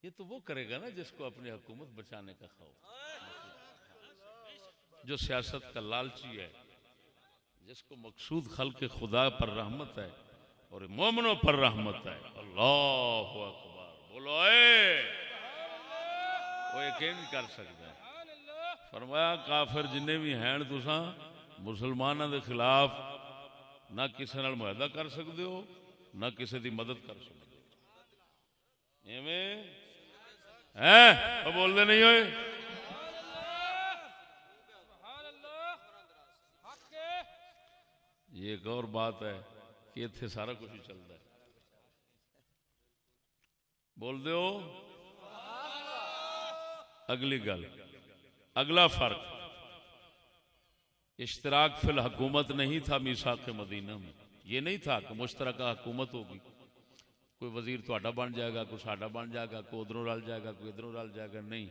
یہ تو وہ کرے گا نا جس کو اپنی حکومت بچانے کا خوف، جو سیاست کا لالچی ہے، جس کو مقصود خلق خدا پر رحمت ہے اور مومنوں پر رحمت ہے۔ اللہ اکبر بولو اے، وہ یقین نہیں کر سکتا۔ فرمایا کافر جننے بھی ہیں تساں مسلمانوں دے خلاف نہ کسی نال معاہدہ کر سکتے ہو نہ کسی دی مدد کر سکتے ہو۔ ایویں ہیں وہ بولتے نہیں ہوئے؟ یہ ایک اور بات ہے کہ اتنے سارا کچھ ہی چلتا ہے۔ بول دو اگلی گل، اگلا فرق اشتراک فی الحکومت نہیں تھا میثاق مدینہ میں۔ یہ نہیں تھا کہ مشترکہ حکومت ہوگی، کوئی وزیر تہاڈا بن جائے گا، کوئی ساڈا بن جائے گا، کوئی ادھروں رل جائے گا، کوئی ادھروں رل جائے گا۔ نہیں،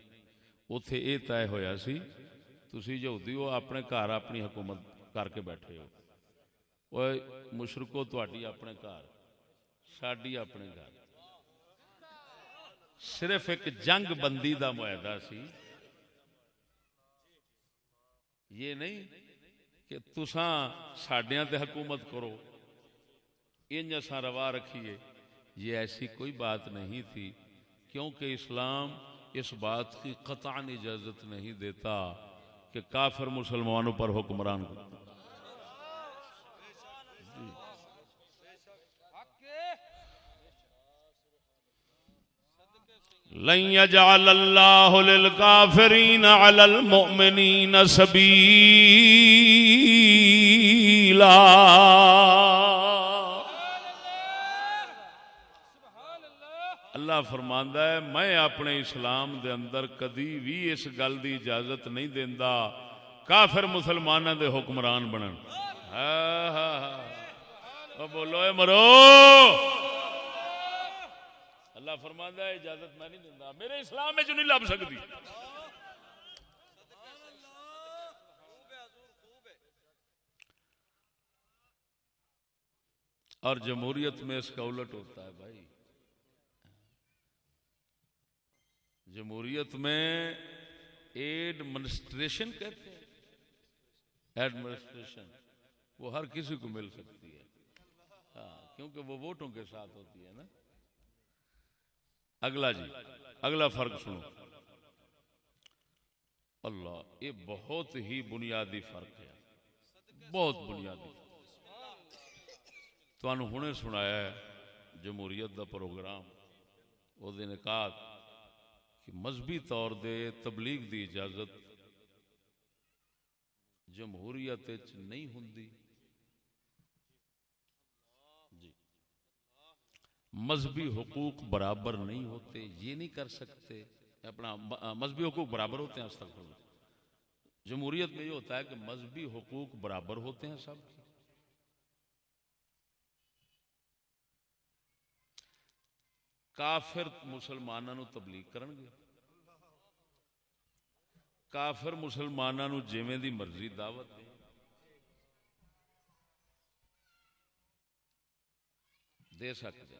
اتنے یہ طے ہویا سی تسی یہودی ہو، اپنے گھر اپنی حکومت کر کے بیٹھے ہو، اوے مشرکو تہاڈی اپنے گھر، ساڈی اپنے گھر۔ صرف ایک جنگ بندی دا معاہدہ سی، یہ نہیں کہ تساں ساڈیاں تے حکومت کرو، انج اساں روا رکھیے۔ یہ ایسی کوئی بات نہیں تھی، کیونکہ اسلام اس بات کی قطعاً اجازت نہیں دیتا کہ کافر مسلمانوں پر حکمران کرے۔ لن يجعل الله للكافرين على المؤمنين سبيلا۔ اللہ فرماندا ہے میں اپنے اسلام دے اندر کدی بھی اس گل دی اجازت نہیں دیندا کافر مسلماناں دے حکمران بنن۔ بولو اے مرو، اللہ فرماندا ہے اجازت میں نہیں دیندا، میرے اسلام میں جو نہیں لب سکتی۔ اور جمہوریت میں اس کا الٹ ہوتا ہے بھائی۔ جمہوریت میں ایڈمنسٹریشن کہتے ہیں، ایڈمنسٹریشن وہ ہر کسی کو مل سکتی ہے، ہاں، کیونکہ وہ ووٹوں کے ساتھ ہوتی ہے نا۔ اگلا جی، اگلا فرق سنو، اللہ، یہ بہت ہی بنیادی فرق ہے، بہت بنیادی۔ تو انہوں نے سنایا ہے جمہوریت دا پروگرام، وہ دے نکات کہ مذہبی طور دے تبلیغ دی اجازت جمہوریت نہیں ہوندی۔ جی، مذہبی حقوق برابر نہیں ہوتے، یہ نہیں کر سکتے، اپنا مذہبی حقوق برابر ہوتے ہیں، استغفر اللہ۔ جمہوریت میں یہ ہوتا ہے کہ مذہبی حقوق برابر ہوتے ہیں سب کے۔ کافر مسلمانوں تبلیغ کرن گے، کافر مسلمانوں جویں دی مرضی دعوت دے سکتے۔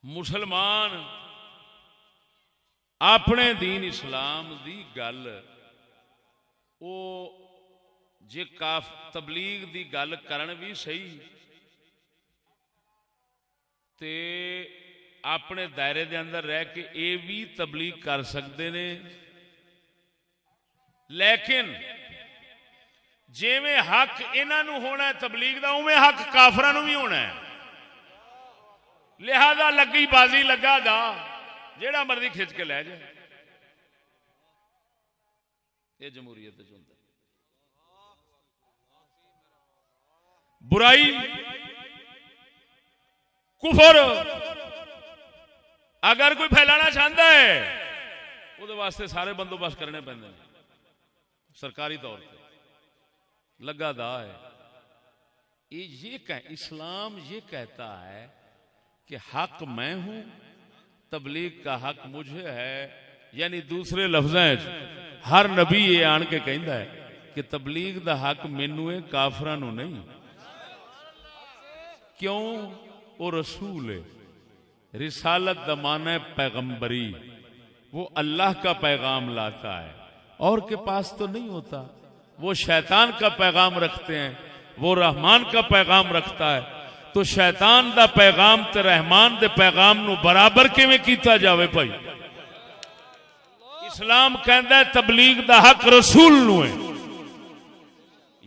مسلمان اپنے دین اسلام دی گل او جے تبلیغ دی گل کرن بھی صحیح تے اپنے دائرے دے اندر رہ کے اے بھی تبلیغ کر سکتے نے، لیکن جیویں حق انہاں نو ہونا ہے تبلیغ دا، اوویں حق کافراں نو بھی ہونا ہے۔ لہذا لگی بازی لگا دا، جیڑا مرضی کھچ کے لے جائے۔ یہ جمہوریت وچ ہوندا ہے۔ برائی کفر اگر کوئی پھیلانا چاہتا ہے وہ واسطے سارے بندوبست کرنے پیندے نے سرکاری طور پہ لگا دا ہے اسلام یہ کہتا ہے کہ حق میں ہوں تبلیغ کا حق مجھے ہے یعنی دوسرے لفظیں ہر نبی یہ آن کے کہندا ہے کہ تبلیغ دا حق مینوں ہے کافراں نوں نہیں کیوں وہ رسول ہے رسالت دا معنی ہے پیغمبری وہ اللہ کا پیغام لاتا ہے اور کے پاس تو نہیں ہوتا وہ شیطان کا پیغام رکھتے ہیں وہ رحمان کا پیغام رکھتا ہے تو شیطان دا پیغام تے رحمان دے پیغام نو برابر کیویں کیتا جاوے بھائی اسلام کہندا ہے تبلیغ دا حق رسول نو ہے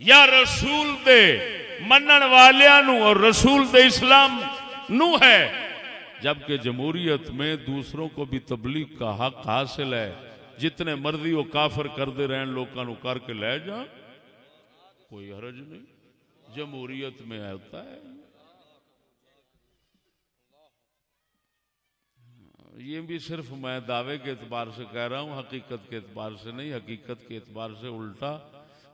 یا رسول دے منن والیاں نو اور رسول دے اسلام نو ہے جبکہ جمہوریت میں دوسروں کو بھی تبلیغ کا حق حاصل ہے جتنے مرضی وہ کافر کردے رہن لوکاں نو کر کے لے جا کوئی حرج نہیں جمہوریت میں ہوتا ہے یہ بھی صرف میں دعوے کے اعتبار سے کہہ رہا ہوں حقیقت کے اعتبار سے نہیں حقیقت کے اعتبار سے الٹا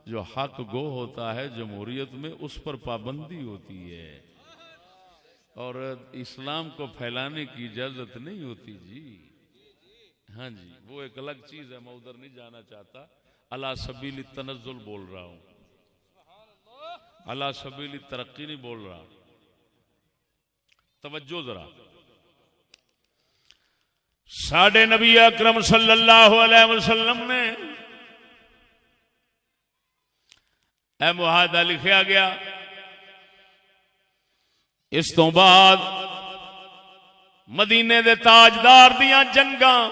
جو حق گو ہوتا ہے جمہوریت میں اس پر پابندی ہوتی ہے اور اسلام کو پھیلانے کی اجازت نہیں ہوتی جی ہاں جی وہ ایک الگ چیز ہے میں ادھر نہیں جانا چاہتا علی سبیل التنزل بول رہا ہوں علی سبیل ترقی نہیں بول رہا توجہ ذرا ساڈے نبی اکرم صلی اللہ علیہ وسلم نے اے معاہدہ لکھیا گیا اس تو بعد مدینے دے تاجدار دیاں جنگاں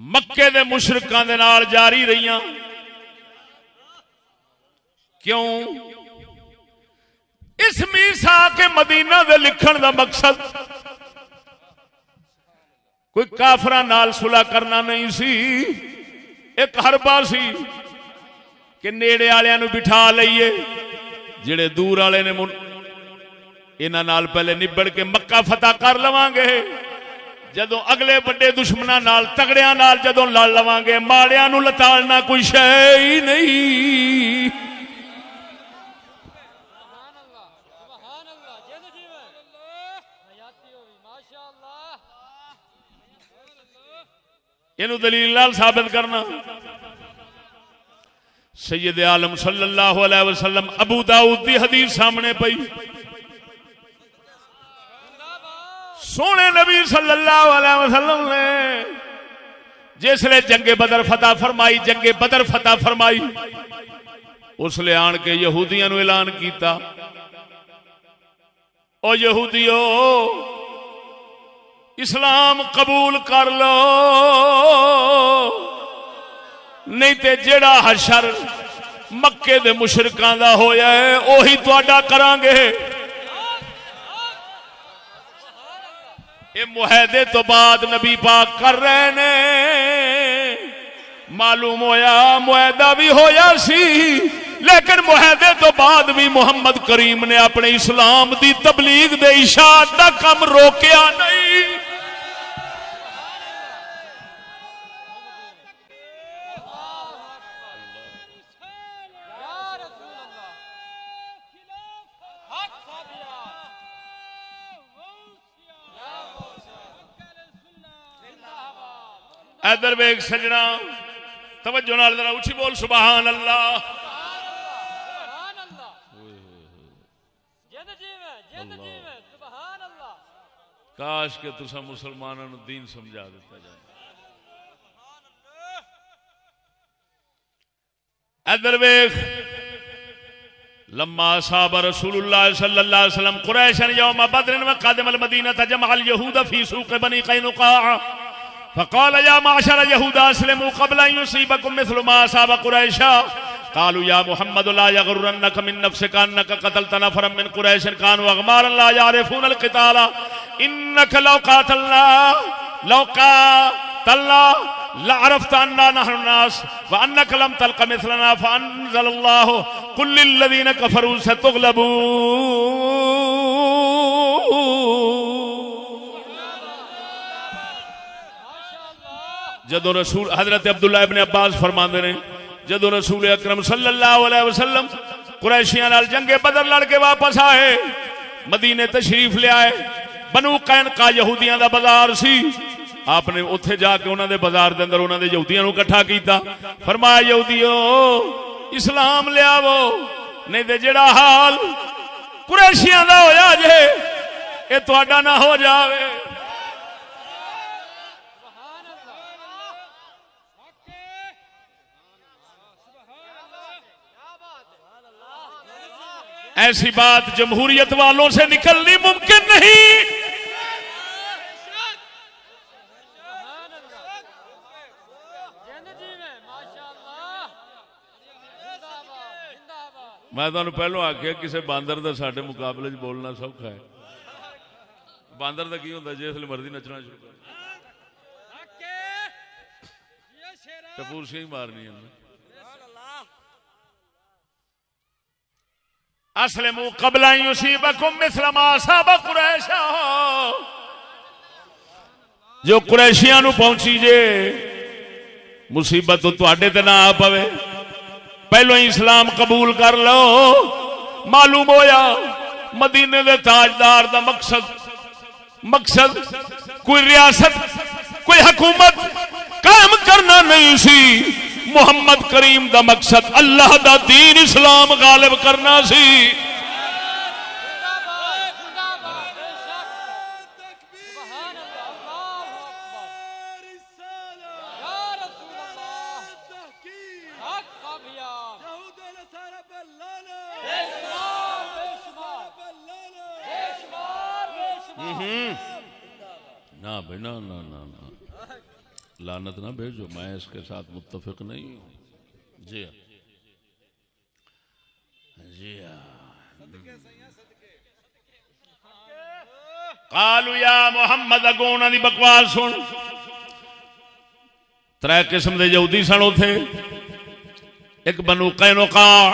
مکے دے مشرکاں دے نال جاری رہیاں کیوں اس میثاق کے مدینہ دے لکھن دا مقصد کوئی کافراں نال صلح کرنا نہیں سی ایک حربہ سی کہ نیڑے والےاں نو بٹھا لئیے جڑے دور والے نے انہاں نال پہلے نبڑ کے مکہ فتح کر لواں گے جدوں اگلے بڑے دشمناں نال تگڑیاں نال جدوں لڑ لواں گے ماڑیاں نو لتاڑنا کوئی شے ہی نہیں اینو دلیل نال ثابت کرنا سید عالم صلی اللہ علیہ وسلم ابو داؤد دی حدیث سامنے پئی سونے نبی صلی اللہ علیہ وسلم نے جس لئے جنگ بدر فتح فرمائی جنگ بدر فتح فرمائی اس لئے آن کے یہودیاں نو اعلان کیتا او یہودیو اسلام قبول کر لو نہیں تے جڑا حشر مکے دے مشرکاں دا ہویا ہے اوہی تواڈا کران گے یہ معاہدے تو بعد نبی پاک کر رہے نے معلوم ہویا معاہدہ بھی ہویا سی لیکن معاہدے تو بعد بھی محمد کریم نے اپنے اسلام دی تبلیغ دے اشاعت دا کم روکیا نہیں ادھر ویکھ سجنا توجہ نال ذرا اونچی بول سبحان اللہ کاش کہ تسا مسلمانوں نو دین سمجھا دیتا جائے ادھر ویکھ لما اصاب رسول اللہ صلی اللہ علیہ وسلم قریشا یوم بدر وقدم المدینہ جمع اليہود فی سوق بنی قینقاع فقال يا معشر يهود اسلموا قبل ان يصيبكم مثل ما اصاب قريشا قالوا يا محمد لا يغرنك من نفسك انك قتلت نفرا من قريش كانوا اغمارا لا يعرفون القتال انك لو قاتلنا لعرفت اننا نحن الناس وانك لم تلق مثلنا فانزل الله قل للذين كفروا ستغلبون جدو رسول حضرت عبداللہ ابن عباس فرماندے نے جدو رسول اکرم صلی اللہ علیہ وسلم قریشیاں نال جنگ بدر لڑ کے واپس آئے مدینے تشریف لے آئے بنو قینقاع یہودیاں دا بازار سی آپ نے اتھے جا کے انہاں دے بازار دے اندر انہاں دے یہودیاں نو اکٹھا کیتا فرمایا یہودیو اسلام لے آو نہیں تے جڑا حال قریشیاں دا ہویا جے اے تہاڈا نہ ہو جاوے ایسی بات جمہوریت والوں سے نکلنی ممکن نہیں میں تمہیں پہلو آخیا کسی باندر دا ساڈے مقابلے بولنا سوکھا ہے باندر دا کی ہوتا جس لیے مرضی نچنا شروع کر ٹپور سے ہی مارنی ہے اسلموا قبل ان یصیبکم مثل ما اصاب قریش جو قریشیاں نو پہنچی جے مصیبت تو تواڈے تے نہ آ پوے پہلو ہی اسلام قبول کر لو معلوم ہویا مدینے دے تاجدار دا مقصد کوئی ریاست کوئی حکومت قائم کرنا نہیں سی محمد کریم دا مقصد اللہ دا دین اسلام غالب کرنا سی نہ بھائی نہ لعنت نہ بھیجو میں اس کے ساتھ متفق نہیں ہوں جی قالوا یا محمد اگونا دی بکواس سن ترے قسم دے یہودی سن اوتھے ایک بنو قینقاع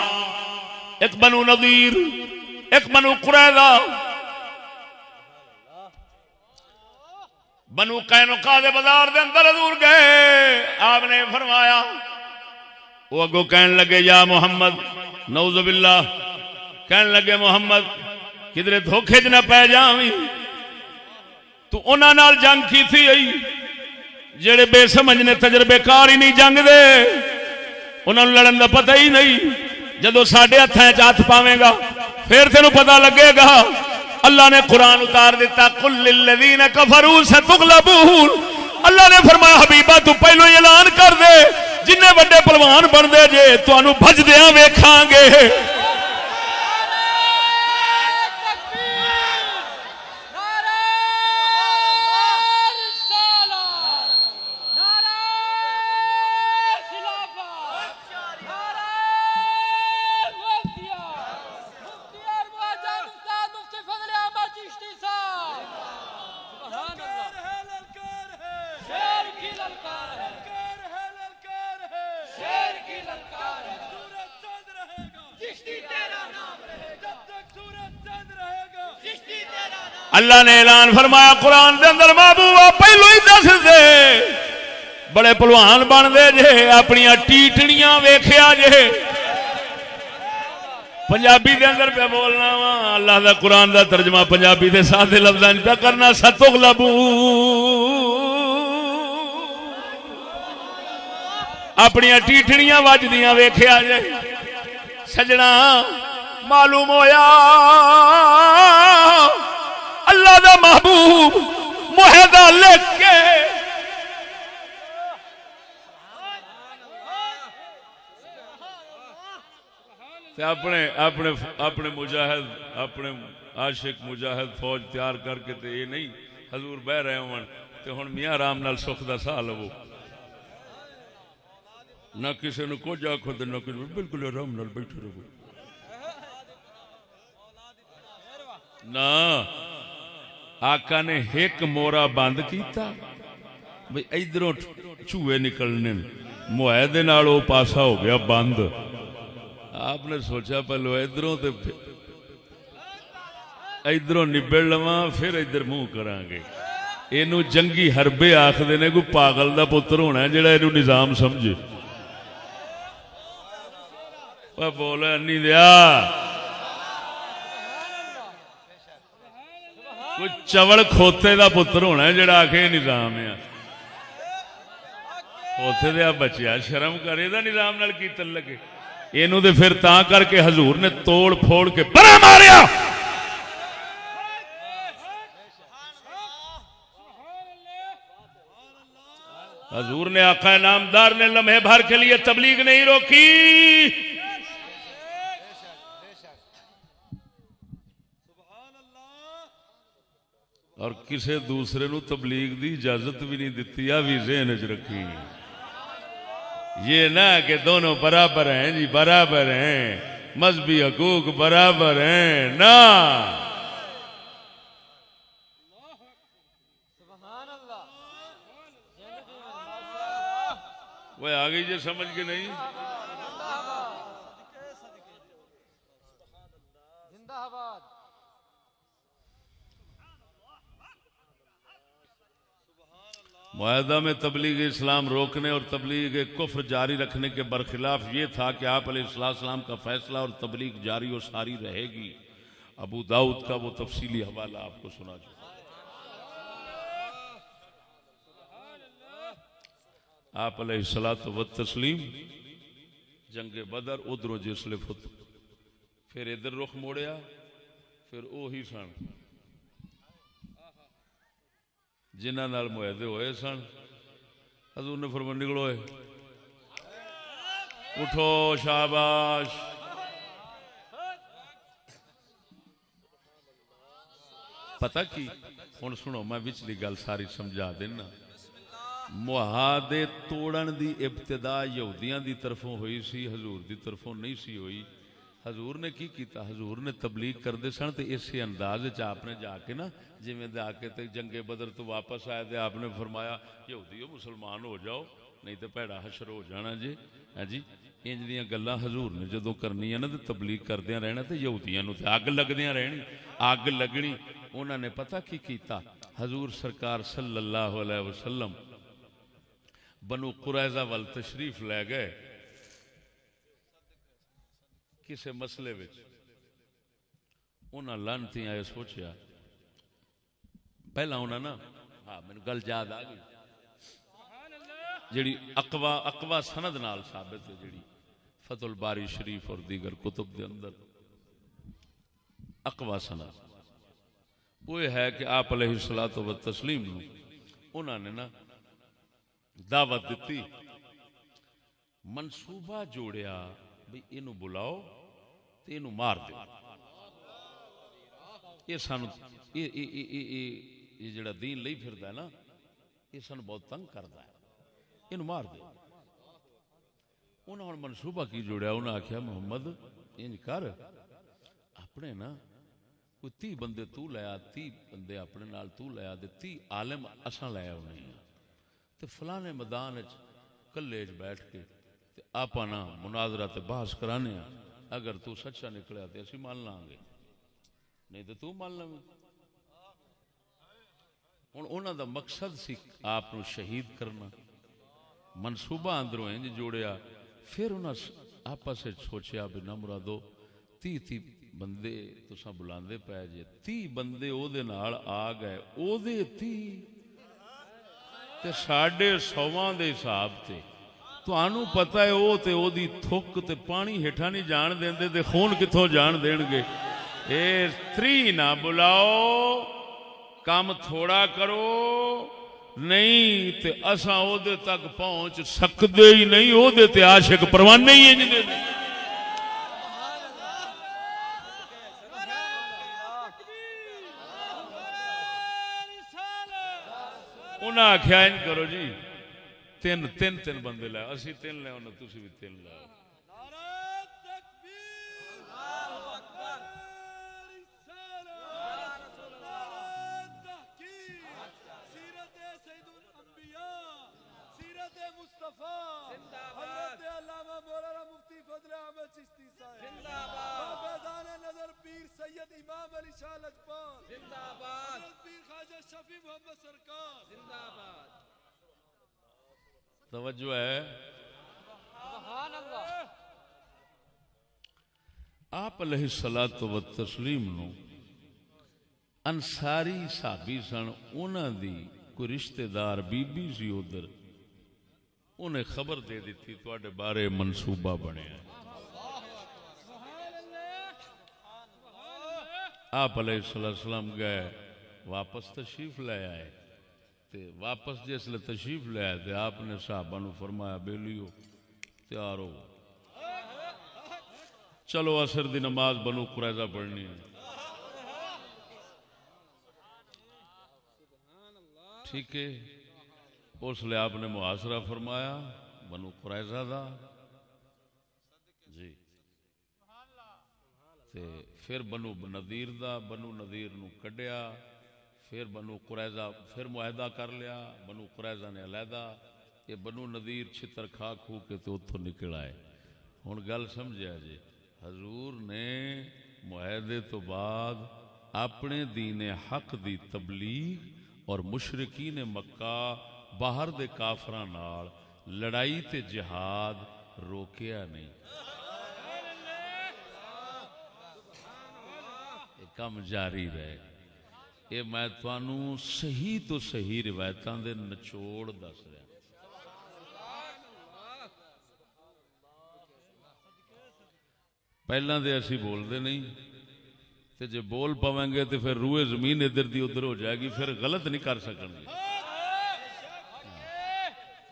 ایک بنو نذیر ایک بنو قریظہ بنو قینقاع دے بازار دے اندر حضور گئے آپ نے فرمایا وہ اگو کہن لگے یا محمد نعوذ باللہ کہن لگے محمد کدھر دھوکھے چ نہ پے جاویں تو انہاں نال جنگ کی تھی جڑے بے سمجھ نے تجربے کار ہی نہیں جنگ دے انہاں نوں لڑن دا پتہ ہی نہیں جدو ساڈے ہتھاں وچ ہاتھ پاویں گا پھر تینوں پتہ لگے گا اللہ نے قرآن اتار دیتا قل للذین کفروا ستغلبون اللہ نے فرمایا حبیبہ تو پہلو اعلان کر دے جننے بڑے پلوان بن دے جے تانوں بھجدیاں ویکھاں گے اللہ نے اعلان فرمایا قرآن دے اندر محبوبہ پہلو ہی دس دے بڑے پلوان بن دے جے اپنی ٹیٹڑیاں ویکھیا جے پنجابی دے اندر پہ بولنا وا اللہ دا قرآن دا ترجمہ پنجابی دے سادے لفظاں پہ کرنا ستغلبو اپنی ٹیٹڑیاں وجدیاں ویکھیا جے سجنا معلوم ہویا اللہ دا محبوب معاہدہ لکھ کے اپنے مجاہد اپنے عاشق مجاہد فوج تیار کر کے تے یہ نہیں حضور بہ رہے ہوں تے ہن میاں آرام نال سکھ دا سا لو نہ کسی نے کچھ آکھو تے نہ کچھ بالکل آرام نال بیٹھے رہو نہ آقا نے ایک مورا بند کیتا بھئی ادھروں چوہے نکلنے معاہدے نال او پاسا ہو گیا بند آپ نے سوچا پہلو ادھروں تے ادھروں نبڑ لواں پھر ادھر منہ کران گے اینو جنگی حربے آخدے نے، کوئی پاگل دا پتر ہونا ہے جڑا اینو نظام سمجھے. وہ بولا نہیں دیا، کوئی چوڑ کھوتے دا پتر ہونا ہے جڑا آکھے نظام ہے. کھوتے دیا بچیا شرم کرے دا نظام نال کی تعلق ہے. اینو دے پھر تاں کر کے حضور نے توڑ پھوڑ کے پرا ماریا. حضور نے آقا نامدار نے لمحے بھر کے لیے تبلیغ نہیں روکی. اور کسی دوسرے نو تبلیغ دی اجازت بھی نہیں دیتی. آ بھی ذہن وچ رکھی، یہ نہ کہ دونوں برابر ہیں جی، برابر ہیں، مذہبی حقوق برابر ہیں، نہ. وہ آگئی جو سمجھ کے نہیں. زندہ آباد. معاہدہ میں تبلیغ اسلام روکنے اور تبلیغ کفر جاری رکھنے کے برخلاف یہ تھا کہ آپ علیہ السلام کا فیصلہ اور تبلیغ جاری و ساری رہے گی. ابو داؤد کا وہ تفصیلی حوالہ آپ کو سنا چکا. آپ علیہ الصلوۃ والتسلیم جنگ بدر ادھروں جسلے فت، پھر ادھر رخ موڑیا، پھر اوہی سن جنہ نال معاہدے ہوئے سن. حضور نے فرمایا نکلو، اٹھو، شاباش. پتہ کی ہن سنو، میں وچلی گل ساری سمجھا دینا. معاہدے توڑن دی ابتدا یہودیاں دی طرفوں ہوئی سی، حضور دی طرفوں نہیں سی ہوئی. حضور نے کی کیتا؟ حضور نے تبلیغ کردے سن تے اسی انداز وچ آپ نے جا کے نا جویں دے آ کے تے جنگ بدر تو واپس آئے تے آپ نے فرمایا یہودیو مسلمان ہو جاؤ نہیں تے بھڑا حشر ہو جانا جی. ہاں جی، انج دیاں گلاں حضور نے جدوں کرنیاں نا تے تبلیغ کردیاں رہنا تے یہودیاں نوں تے اگ لگدیاں رہنی، اگ لگنی. انہاں نے پتہ کی کیتا؟ حضور سرکار صلی اللہ علیہ وسلم بنو قریظہ وال تشریف لے گئے کسے مسئلے وچ. انہاں لانتی آئے سوچیا پہلا انہاں نا، ہاں میں گل یاد آ گئی جڑی اقوا سند نال ثابت ہے، جڑی فتح الباری شریف اور دیگر کتب دے اندر اقوا سند وہ ہے کہ آپ علیہ الصلوۃ والتسلیم نو انہاں نے نا دعوت دیتی، منصوبہ جوڑیا بھئی اینو بلاؤ تے اینو مار دے. یہ سانو یہ جڑا دین لئی پھردا ہے نا، یہ سانو بہت تنگ کردا ہے، اینو مار دے. انہوں نے منصوبہ کی جوڑیا. انہوں نے آکھیا محمد انج کر، اپنے نا کوئی 30 بندے تو لیا، 30 بندے اپنے نال تو لیا، 30 عالم اساں لے آنے ہیں تے فلانے میدان وچ کلے وچ بیٹھ کے تے آپاں نا مناظرہ تے بحث کرانے ہیں. اگر تو سچا نکلیا تے اسی مان لیں گے، نہیں تے تو مان لیں. ہن انہاں دا مقصد سی آپ نو شہید کرنا. منصوبہ اندروں انج جوڑیا. پھر انہاں آپس وچ سوچیا بھی نہ مرادو 30 بندے تساں بلاندے پے جے، 30 بندے او دے نال آ گئے، او دے 30 تے 150 دے حساب تے تانوں پتہ ہے او تے او دی تھک تے پانی ہیٹھا نہیں جان دیندے تے خون کتھوں جان دین گے. اے 3 نہ بلاؤ، کام تھوڑا کرو، نہیں تے اساں او دے تک پہنچ سکدے ہی نہیں. او دے تے عاشق پروانے ہی انج دے. انہاں آکھیا انج کرو جی، تین بندے لے، اسی 3 لے آؤ، تسی بھی 3 لے آؤ. سید امام علی شاہ لجپال زندہ باد، حضرت پیر خواجہ شفیع محمد سرکار زندہ باد۔ توجہ ہے سبحان اللہ۔ آپ علیہ الصلوۃ والتسلیم نو انصاری صحابی سن، انہاں دی کوئی رشتہ دار بی بی سی ادھر، انہیں خبر دے دیتی تواڈے بارے منصوبہ بنیا۔ آپ علیہ السلام گئے، واپس تشریف لے آئے، تے واپس جس لئے تشریف لے آئے تے آپ نے صحابہ نو فرمایا بیلیو تیار ہو، چلو عصر دی نماز بنو قریظہ پڑھنی ہے۔ ٹھیک ہے، اس لئے آپ نے محاصرہ فرمایا بنو قریظہ دا جی، تے پھر بنو نذیر دا، بنو نذیر نو کڈیا، پھر بنو قریظہ پھر معاہدہ کر لیا، بنو قریظہ نے علیحدہ، یہ بنو نذیر چھتر کھا کھو کے تو اتھوں نکل آئے۔ ہن گل سمجھا جی، حضور نے معاہدے تو بعد اپنے دین حق دی تبلیغ اور مشرکین مکہ باہر دے کافراں نال لڑائی تے جہاد روکیا نہیں، یہ کم جاری رہے۔ یہ میں تانوں صحیح تو صحیح روایتاں دے نچوڑ دس رہا۔ پہلاں دے اسی بول دے نہیں تے جے بول پاویں گے تے پھر روئے زمین ادھر دی ادھر ہو جائے گی، پھر غلط نہیں کر سکن گے۔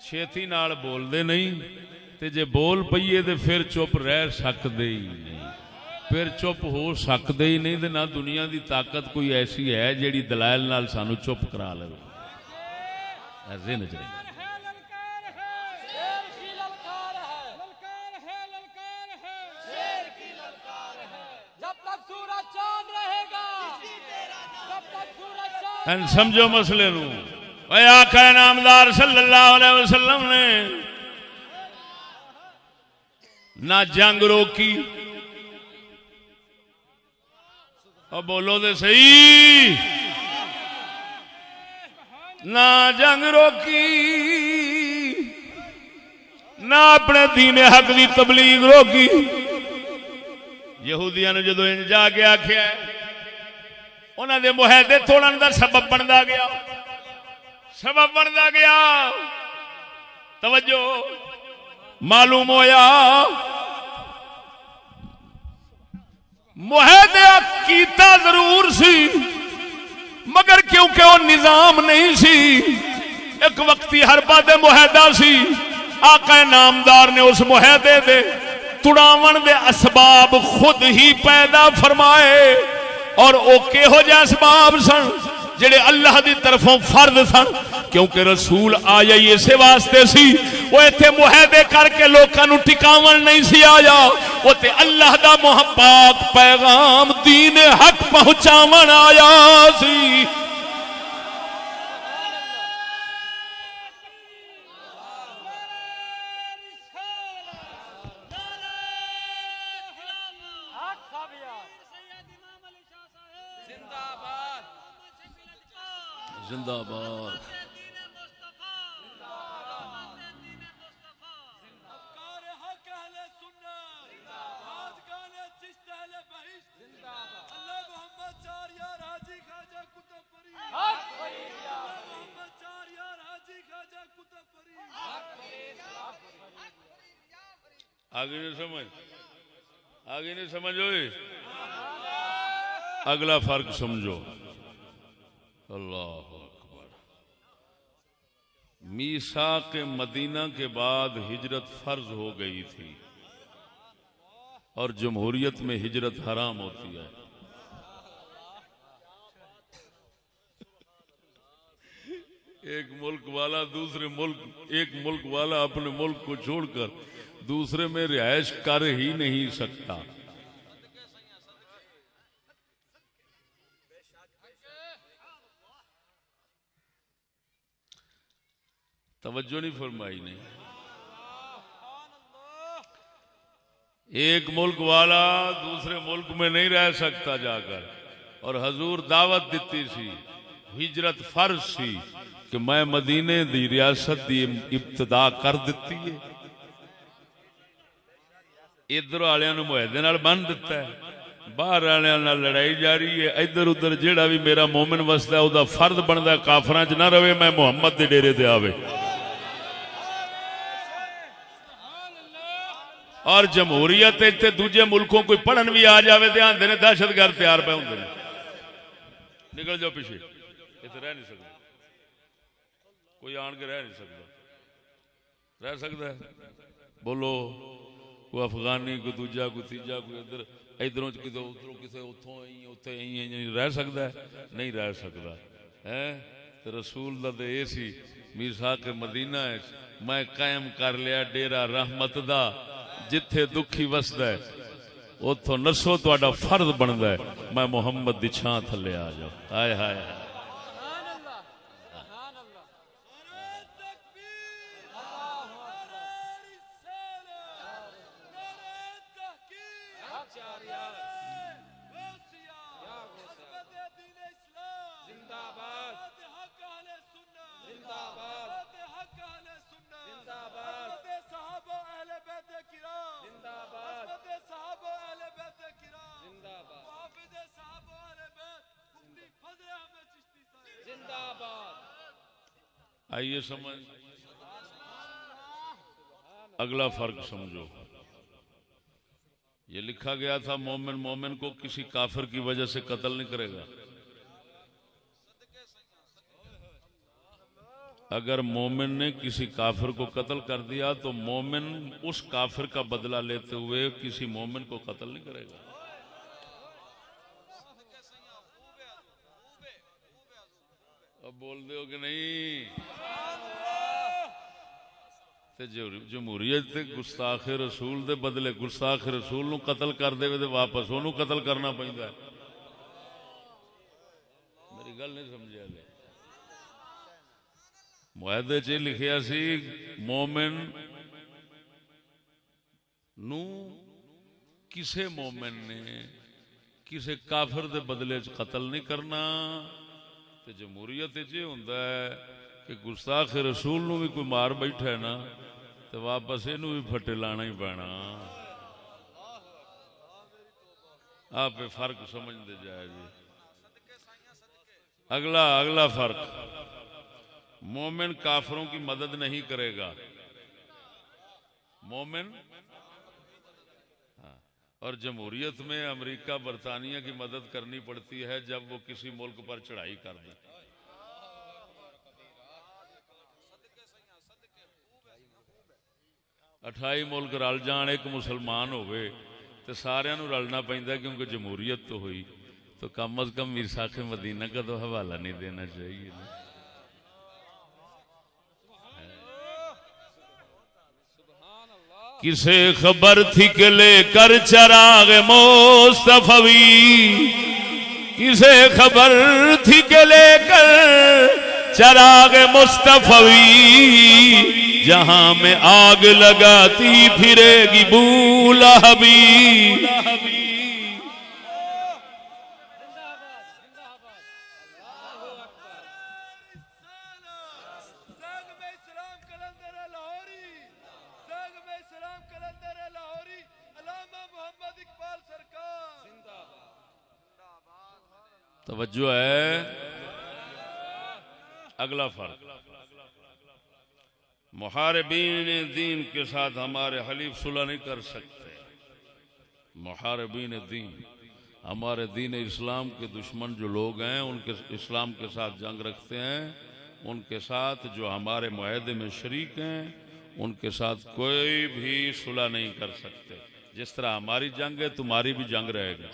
چھیتی نال بول دے نہیں تے جے بول پئیے تے پھر چپ رہ سکدے ہی نہیں، پھر چپ ہو سکدے ہی نہیں، تے نہ دنیا دی طاقت کوئی ایسی ہے جیڑی دلائل نال سانو چپ کرا لے۔ ذہن وچ رہے سمجھو مسئلے نو۔ اے آقا نامدار صلی اللہ علیہ وسلم نے نہ جنگ روکی، اور بولو دے صحیح، نہ جنگ روکی، نہ اپنے دین حق دی تبلیغ روکی۔ یہودیاں نے جدو انج جا کے آکھیا انہاں دے معاہدے توڑن دا سبب بندا گیا، سبب بندا گیا۔ توجہ، معلوم ہویا معاہدہ کیتا ضرور سی، مگر کیونکہ وہ نظام نہیں سی، ایک وقتی حربہ دے معاہدہ سی، آقا نامدار نے اس معاہدے دے تڑاون دے اسباب خود ہی پیدا فرمائے، اور او کہو جے اسباب سن جڑے اللہ دی طرفوں فرض سن، کیونکہ رسول آیا ہی اسے واسطے سی، وہ ایتھے معاہدے کر کے لوکاں نو ٹکاون نہیں سی آیا، وہ تے اللہ دا محبت پیغام دین حق پہنچاون آیا سی۔ زندہ باد۔ آگے نہیں سمجھ، آگے نہیں سمجھ ہوئی، اگلا فرق سمجھو۔ اللہ اکبر۔ میثاق مدینہ کے بعد ہجرت فرض ہو گئی تھی، اور جمہوریت میں ہجرت حرام ہوتی ہے۔ ایک ملک والا دوسرے ملک، ایک ملک والا اپنے ملک کو چھوڑ کر دوسرے میں رہائش کر ہی نہیں سکتا۔ توجہ نہیں فرمائی نے۔ ایک ملک والا دوسرے ملک میں نہیں رہ سکتا جا کر، اور حضور دعوت دیتی سی، ہجرت فرض سی کہ میں مدینے دی ریاست دی ابتدا کر دیتی ہے، ادھر والوں نے معاہدے نال بن دیتا ہے، باہر والوں نال لڑائی جاری ہے، ادھر ادھر جیڑا بھی میرا مومن وسدا ہے وہ فرد بنتا ہے کافراں چ نہ رہے، میں محمد دے ڈیرے تے آوے۔ اور جمہوریت تے دوجے ملکوں کوئی پڑھن بھی آ جاوے تے آندے نے دہشت گرد تیار پہ ہوندے نے، نکل جاؤ پیچھے، اتنے رہ نہیں سکتا کوئی، آن کے رہ نہیں سکتا، رہ سکتا ہے؟ بولو، کوئی افغانی، کوئی دوجا، کوئی تیجا، کوئی ادھر ادھروں ادھروں کسی اتوں اتنے رہ سکتا ہے؟ نہیں رہ سکتا ہے۔ رسول دا تے اے سی میثاق مدینہ ہے، میں قائم کر لیا ڈیرا رحمت دا، جتھے دکھی وسدا ہے اتھوں نسو، تہاڈا فرض بندا ہے میں محمد دی چھاں تھلے آ جاؤ۔ ہائے ہائے ہائے، سبحان اللہ سبحان اللہ آئیے سمجھ، اگلا فرق سمجھو۔ یہ لکھا گیا تھا مومن مومن کو کسی کافر کی وجہ سے قتل نہیں کرے گا۔ اگر مومن نے کسی کافر کو قتل کر دیا تو مومن اس کافر کا بدلہ لیتے ہوئے کسی مومن کو قتل نہیں کرے گا۔ اب بول دے ہو کہ نہیں؟ جمہوریت تے گستاخ رسول دے بدلے گستاخ رسول نو قتل کر دے تے واپس انہوں قتل کرنا پہنتا ہے۔ میری گل نہیں سمجھا لے، معاہدے چ لکھیا سی مومن نو کسے مومن نے کسے کافر دے بدلے چ قتل نہیں کرنا۔ تے جمہوریت یہ ہوندا ہے کہ گستاخ رسول نو بھی کوئی مار بیٹھا ہے نا تو واپس اینو بھی پھٹے لانا ہی پینا۔ آپ فرق سمجھ دے جائے جی۔ اگلا فرق، مومن کافروں کی مدد نہیں کرے گا، مومن اور جمہوریت میں امریکہ برطانیہ کی مدد کرنی پڑتی ہے جب وہ کسی ملک پر چڑھائی کر دیں۔ 28 ملک رل جان ایک مسلمان ہوئے تو سارے نو رلنا پہنتا، کیونکہ جمہوریت تو ہوئی، تو کم از کم میثاق مدینہ کا تو حوالہ نہیں دینا چاہیے نا۔ کسے خبر تھی کہ لے کر چراغ مصطفی، کسے خبر تھی کہ لے کر چراغ مصطفی، جہاں میں آگ لگاتی پھرے گی بو لہبی۔ توجہ ہے۔ اگلا فرق، محاربین دین کے ساتھ ہمارے حلیف صلح نہیں کر سکتے۔ محاربین دین، ہمارے دین اسلام کے دشمن جو لوگ ہیں، ان کے اسلام کے ساتھ جنگ رکھتے ہیں، ان کے ساتھ جو ہمارے معاہدے میں شریک ہیں، ان کے ساتھ کوئی بھی صلح نہیں کر سکتے۔ جس طرح ہماری جنگ ہے تمہاری بھی جنگ رہے گا۔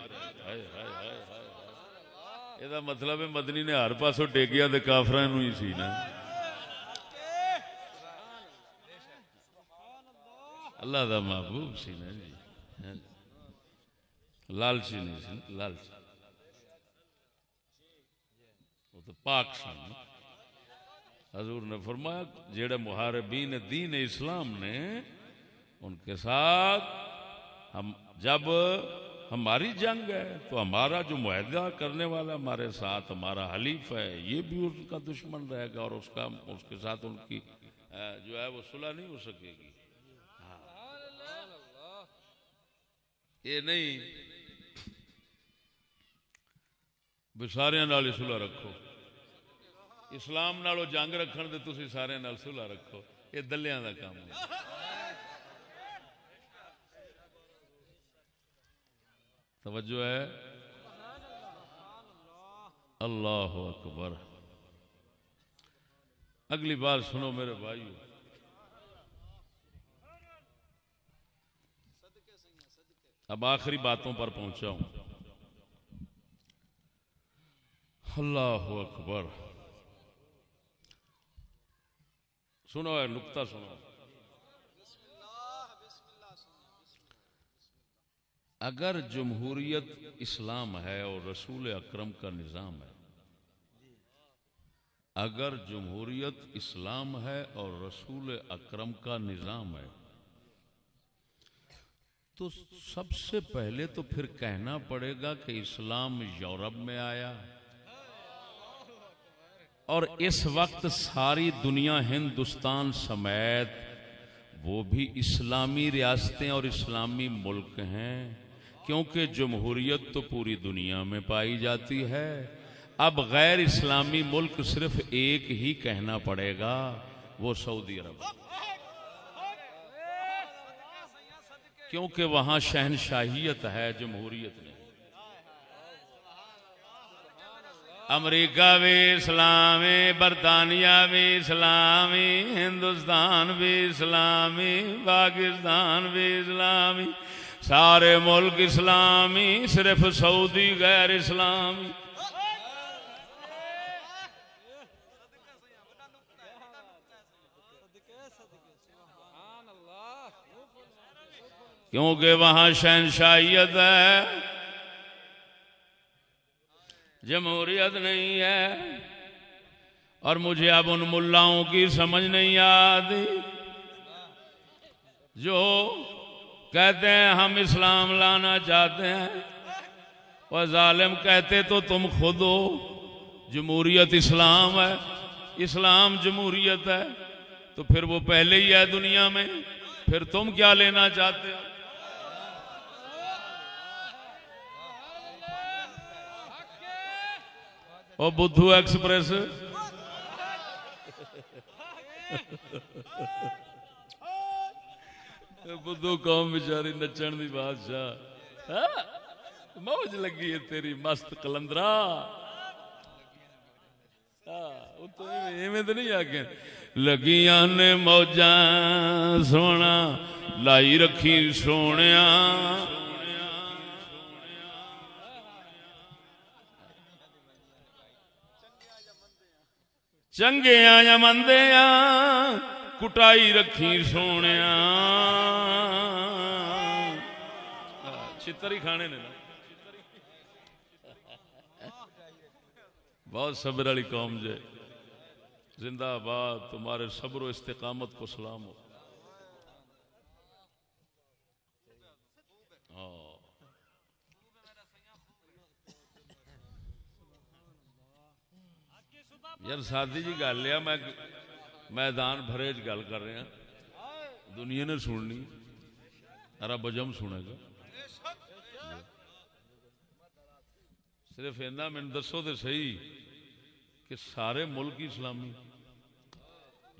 یہ مطلب ہے مدنی نے ہر پاسوں ٹیکیا تے کافراں نوں ہی سی نا۔ اللہ دا محبوب سی نا جی، لالچی نہیں سی، لالچی وہ تو پاک سن۔ حضور نے فرمایا جیڑے محاربین دین اسلام نے ان کے ساتھ ہم جب ہماری جنگ ہے تو ہمارا جو معاہدہ کرنے والا ہمارے ساتھ ہمارا حلیف ہے یہ بھی ان کا دشمن رہے گا اور اس کے ساتھ ان کی جو ہے وہ صلح نہیں ہو سکے گی. یہ نہیں بھی سارے نال ہی صلح رکھو, اسلام نالو جنگ رکھن تے تسی سارے نال صلح رکھو, یہ دلیاں دا کام ہے. توجہ ہے, اللہ اکبر. اگلی بات سنو میرے بھائیو, اب آخری باتوں پر پہنچا ہوں. اللہ اکبر. سنو ہے نکتہ سنو. اگر جمہوریت اسلام ہے اور رسول اکرم کا نظام ہے, اگر جمہوریت اسلام ہے اور رسول اکرم کا نظام ہے تو سب سے پہلے تو پھر کہنا پڑے گا کہ اسلام یورپ میں آیا اور اس وقت ساری دنیا ہندوستان سمیت وہ بھی اسلامی ریاستیں اور اسلامی ملک ہیں, کیونکہ جمہوریت تو پوری دنیا میں پائی جاتی ہے. اب غیر اسلامی ملک صرف ایک ہی کہنا پڑے گا, وہ سعودی عرب, کیونکہ وہاں شہنشاہیت ہے, جمہوریت نہیں. امریکہ بھی اسلامی, برطانیہ بھی اسلامی, ہندوستان بھی اسلامی, پاکستان بھی اسلامی, سارے ملک اسلامی, صرف سعودی غیر اسلامی. کیونکہ وہاں شہنشاہیت ہے, جمہوریت نہیں ہے. اور مجھے اب ان ملاؤں کی سمجھ نہیں آتی جو کہتے ہیں ہم اسلام لانا چاہتے ہیں, اور ظالم کہتے تو تم خود ہو. جمہوریت اسلام ہے, اسلام جمہوریت ہے, تو پھر وہ پہلے ہی ہے دنیا میں, پھر تم کیا لینا چاہتے ہو؟ او بدھو ایکسپریس بدھو قوم بیچاری نچن دی بادشاہ, موج لگی ہے تیری مست کلندرا. ایویں تو نہیں آگے لگیاں نے موجاں سونا لائی رکھی سونیا, چنگیاں یا مندیاں کٹائی رکھی سونیا. چتر ہی کھانے نے نا. بہت صبر والی قوم جے, زندہ آباد. تمہارے صبر و استقامت کو سلام ہو. یار سادی جی گل ہے, میں میدان بھرے گل کر رہا, دنیا نے سننی, رب اجم سنے گا. صرف اینا میں دسو تو صحیح کہ سارے ملک اسلامی,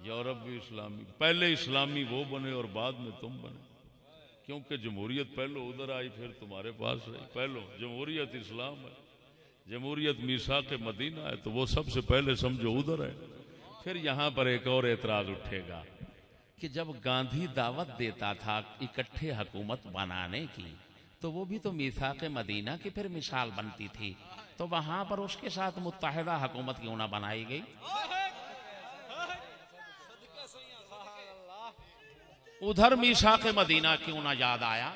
یورپ بھی اسلامی. پہلے اسلامی وہ بنے اور بعد میں تم بنے, کیونکہ جمہوریت پہلو ادھر آئی پھر تمہارے پاس رہی. پہلو جمہوریت اسلام ہے, جمہوریت میثاق مدینہ ہے, تو وہ سب سے پہلے سمجھو ادھر ہے. پھر یہاں پر ایک اور اعتراض اٹھے گا کہ جب گاندھی دعوت دیتا تھا اکٹھے حکومت بنانے کی, تو وہ بھی تو میثاق مدینہ کی پھر مثال بنتی تھی, تو وہاں پر اس کے ساتھ متحدہ حکومت کیوں نہ بنائی گئی؟ ادھر میثاق مدینہ کیوں نہ یاد آیا؟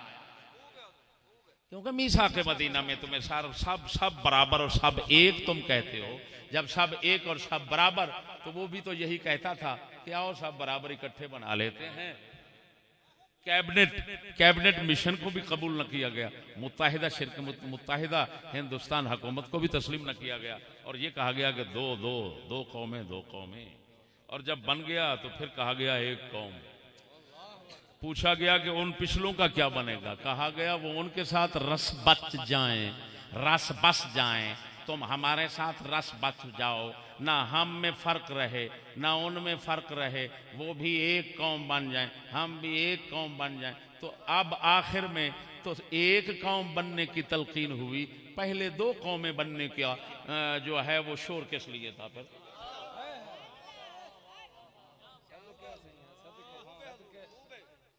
کیونکہ میثاق مدینہ میں تمہیں سب برابر اور سب ایک تم کہتے ہو. جب سب ایک اور سب برابر, تو وہ بھی تو یہی کہتا تھا کہ آؤ سب برابر اکٹھے بنا لیتے ہیں. کیبنٹ مشن کو بھی قبول نہ کیا گیا، متحدہ ہندوستان حکومت کو بھی تسلیم نہ کیا گیا، اور یہ کہا گیا کہ دو قومیں، اور جب بن گیا تو پھر کہا گیا ایک قوم۔ پوچھا گیا کہ ان پچھلوں کا کیا بنے گا، کہا گیا وہ ان کے ساتھ رس بس جائیں، تم ہمارے ساتھ رس بچ جاؤ، نہ ہم میں فرق رہے نہ ان میں فرق رہے، وہ بھی ایک قوم بن جائیں، ہم بھی ایک قوم بن جائیں۔ تو اب آخر میں تو ایک قوم بننے کی تلقین ہوئی، پہلے دو قومیں بننے کا جو ہے وہ شور کس لیے تھا؟ پھر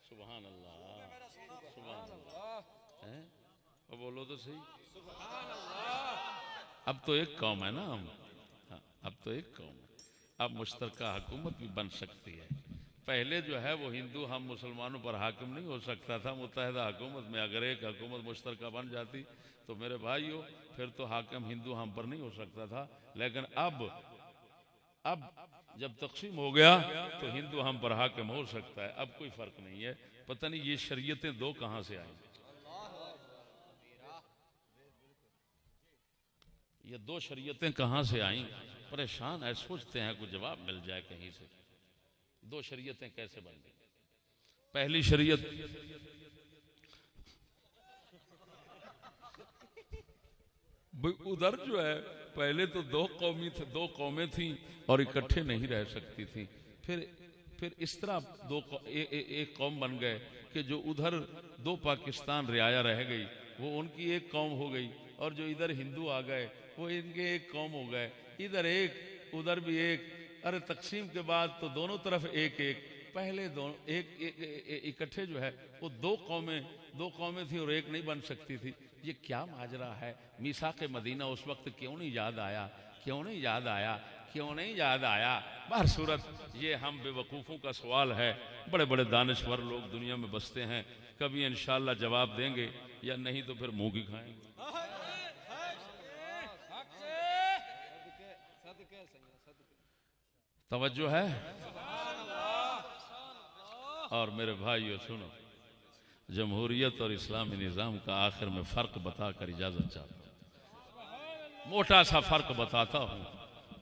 سبحان اللہ، سبحان اللہ، بولو تو صحیح، اب تو ایک قوم ہے نا ہم، اب تو ایک قوم ہے، اب مشترکہ حکومت بھی بن سکتی ہے۔ پہلے جو ہے وہ ہندو ہم مسلمانوں پر حاکم نہیں ہو سکتا تھا، متحدہ حکومت میں اگر ایک حکومت مشترکہ بن جاتی تو میرے بھائیو پھر تو حاکم ہندو ہم پر نہیں ہو سکتا تھا، لیکن اب جب تقسیم ہو گیا تو ہندو ہم پر حاکم ہو سکتا ہے، اب کوئی فرق نہیں ہے۔ پتہ نہیں یہ شریعتیں دو کہاں سے آئیں، یہ دو شریعتیں کہاں سے آئیں، پریشان ہے، سوچتے ہیں کوئی جواب مل جائے کہیں سے۔ دو شریعتیں کیسے بن گئی؟ پہلی شریعت ادھر جو ہے پہلے تو دو قومیں تھیں اور اکٹھے نہیں رہ سکتی تھیں، پھر اس طرح ایک قوم بن گئے کہ جو ادھر دو پاکستان رعایا رہ گئی وہ ان کی ایک قوم ہو گئی، اور جو ادھر ہندو آ گئے وہ ان کے ایک قوم ہو گئے، ادھر ایک ادھر بھی ایک۔ ارے تقسیم کے بعد تو دونوں طرف ایک پہلے ایک اکٹھے جو ہے وہ دو قومیں تھیں اور ایک نہیں بن سکتی تھی۔ یہ کیا ماجرا ہے؟ میثاق مدینہ اس وقت کیوں نہیں یاد آیا؟ بہر صورت یہ ہم بے وقوفوں کا سوال ہے، بڑے بڑے دانشور لوگ دنیا میں بستے ہیں، کبھی انشاءاللہ جواب دیں گے، یا نہیں تو پھر منہ کی کھائیں گے۔ توجہ ہے؟ اور میرے بھائیو سنو، جمہوریت اور اسلامی نظام کا آخر میں فرق بتا کر اجازت چاہتا ہوں، موٹا سا فرق بتاتا ہوں۔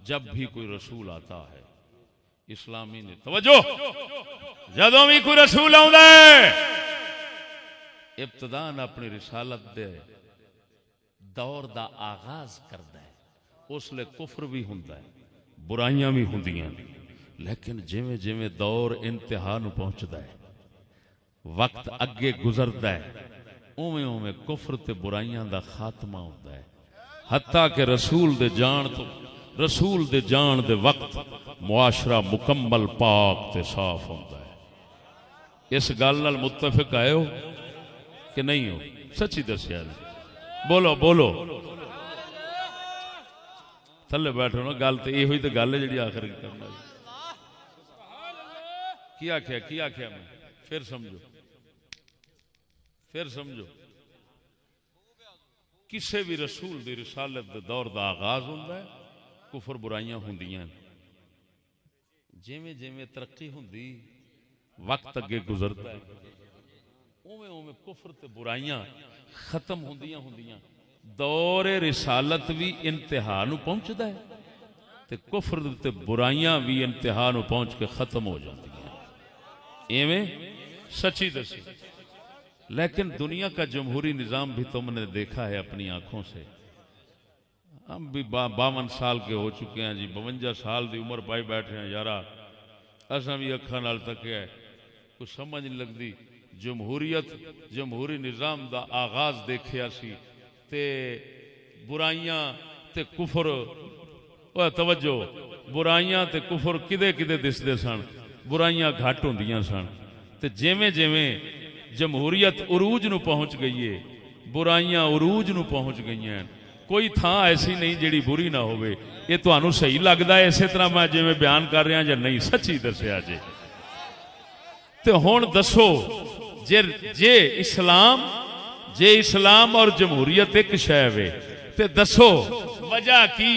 جب بھی کوئی رسول آتا ہے اسلامی نے توجہ، جدوں بھی کوئی رسول آتا ہے ابتداً اپنی رسالت دے دور دا آغاز کرتا ہے، اس لئے کفر بھی ہوندا ہے، برائیاں بھی ہوندیاں، لیکن جویں جویں دور انتہا نو پہنچدا ہے، وقت اگے گزردا ہے، اوویں اوویں کفر تے برائیاں دا خاتمہ ہوندا ہے، حتیٰ کہ رسول دے جان دے وقت معاشرہ مکمل پاک تے صاف ہوندا ہے۔ اس گل نال متفق آئے ہو کہ نہیں ہو؟ سچی دسیا جی، بولو تھلے بیٹھو نا، گل تو یہ ہوئی تو گل ہے جی آخر کرنا۔ کی آخیا میں پھر سمجھو، کسے بھی رسول دی رسالت دے دور دا آغاز ہوتا ہے، کفر برائیاں ہوندیاں، جویں جویں ترقی ہوندی وقت اگے گزرتا ہے، اوویں اوویں کفر تے برائیاں ختم ہوندیاں، دور رسالت بھی انتہا نو پہنچدا ہے تے کفر تے برائیاں بھی انتہا نو پہنچ کے ختم ہو جاندیاں۔ ایویں سچی دسی، لیکن دنیا کا جمہوری نظام بھی تم نے دیکھا ہے اپنی آنکھوں سے۔ ہم بھی 52 سال کے ہو چکے ہیں جی، 52 سال دی عمر پائی بیٹھے ہیں یارا، اساں بھی اکھاں نال تکیا ہے، کچھ سمجھ نہیں لگدی۔ جمہوری نظام دا آغاز دیکھیا سی تے برائیاں تے کفر، توجہ، برائیاں تے کفر کدے دسدے سن، برائیاں گھٹ ہوندیاں سن، تے جویں جمہوریت عروج نو پہنچ گئی ہے، برائیاں عروج نو پہنچ گئی ہیں، کوئی تھان ایسی نہیں جیڑی بری نہ ہوئے۔ یہ تانوں صحیح لگدا ہے اسی طرح میں جویں بیان کر رہا یا نہیں؟ سچی دسیا جی۔ تے ہن دسو، جے اسلام اور جمہوریت ایک شے وے تے دسو وجہ کی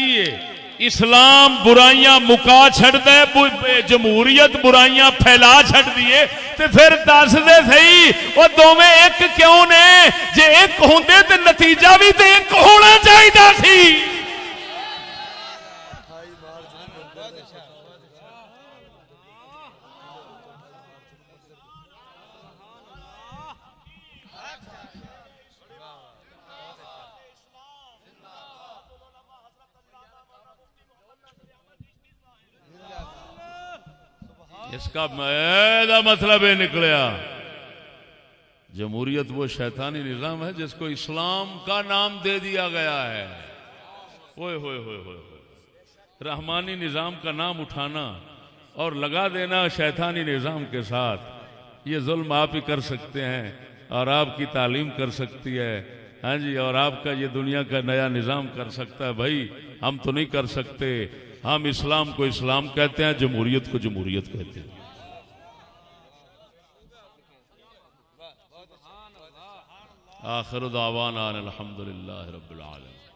ہے؟ اسلام برائیاں مکا چھڑ دے، جمہوریت برائیاں پھیلا چھڑ دیے، تے پھر دس دے صحیح وہ دوویں ایک کیوں نے؟ جے ایک ہوندے تے نتیجہ بھی تے ایک ہونا چاہیے سی۔ اس کا میرا مطلب یہ نکلیا جمہوریت وہ شیطانی نظام ہے جس کو اسلام کا نام دے دیا گیا ہے۔ ہوئے ہوئے ہوئے ہوئے ہوئے رحمانی نظام کا نام اٹھانا اور لگا دینا شیطانی نظام کے ساتھ، یہ ظلم آپ ہی کر سکتے ہیں اور آپ کی تعلیم کر سکتی ہے، ہاں جی، اور آپ کا یہ دنیا کا نیا نظام کر سکتا ہے۔ بھائی ہم تو نہیں کر سکتے، ہم اسلام کو اسلام کہتے ہیں، جمہوریت کو جمہوریت کہتے ہیں۔ آخر دعوانا الحمدللہ رب العالمین۔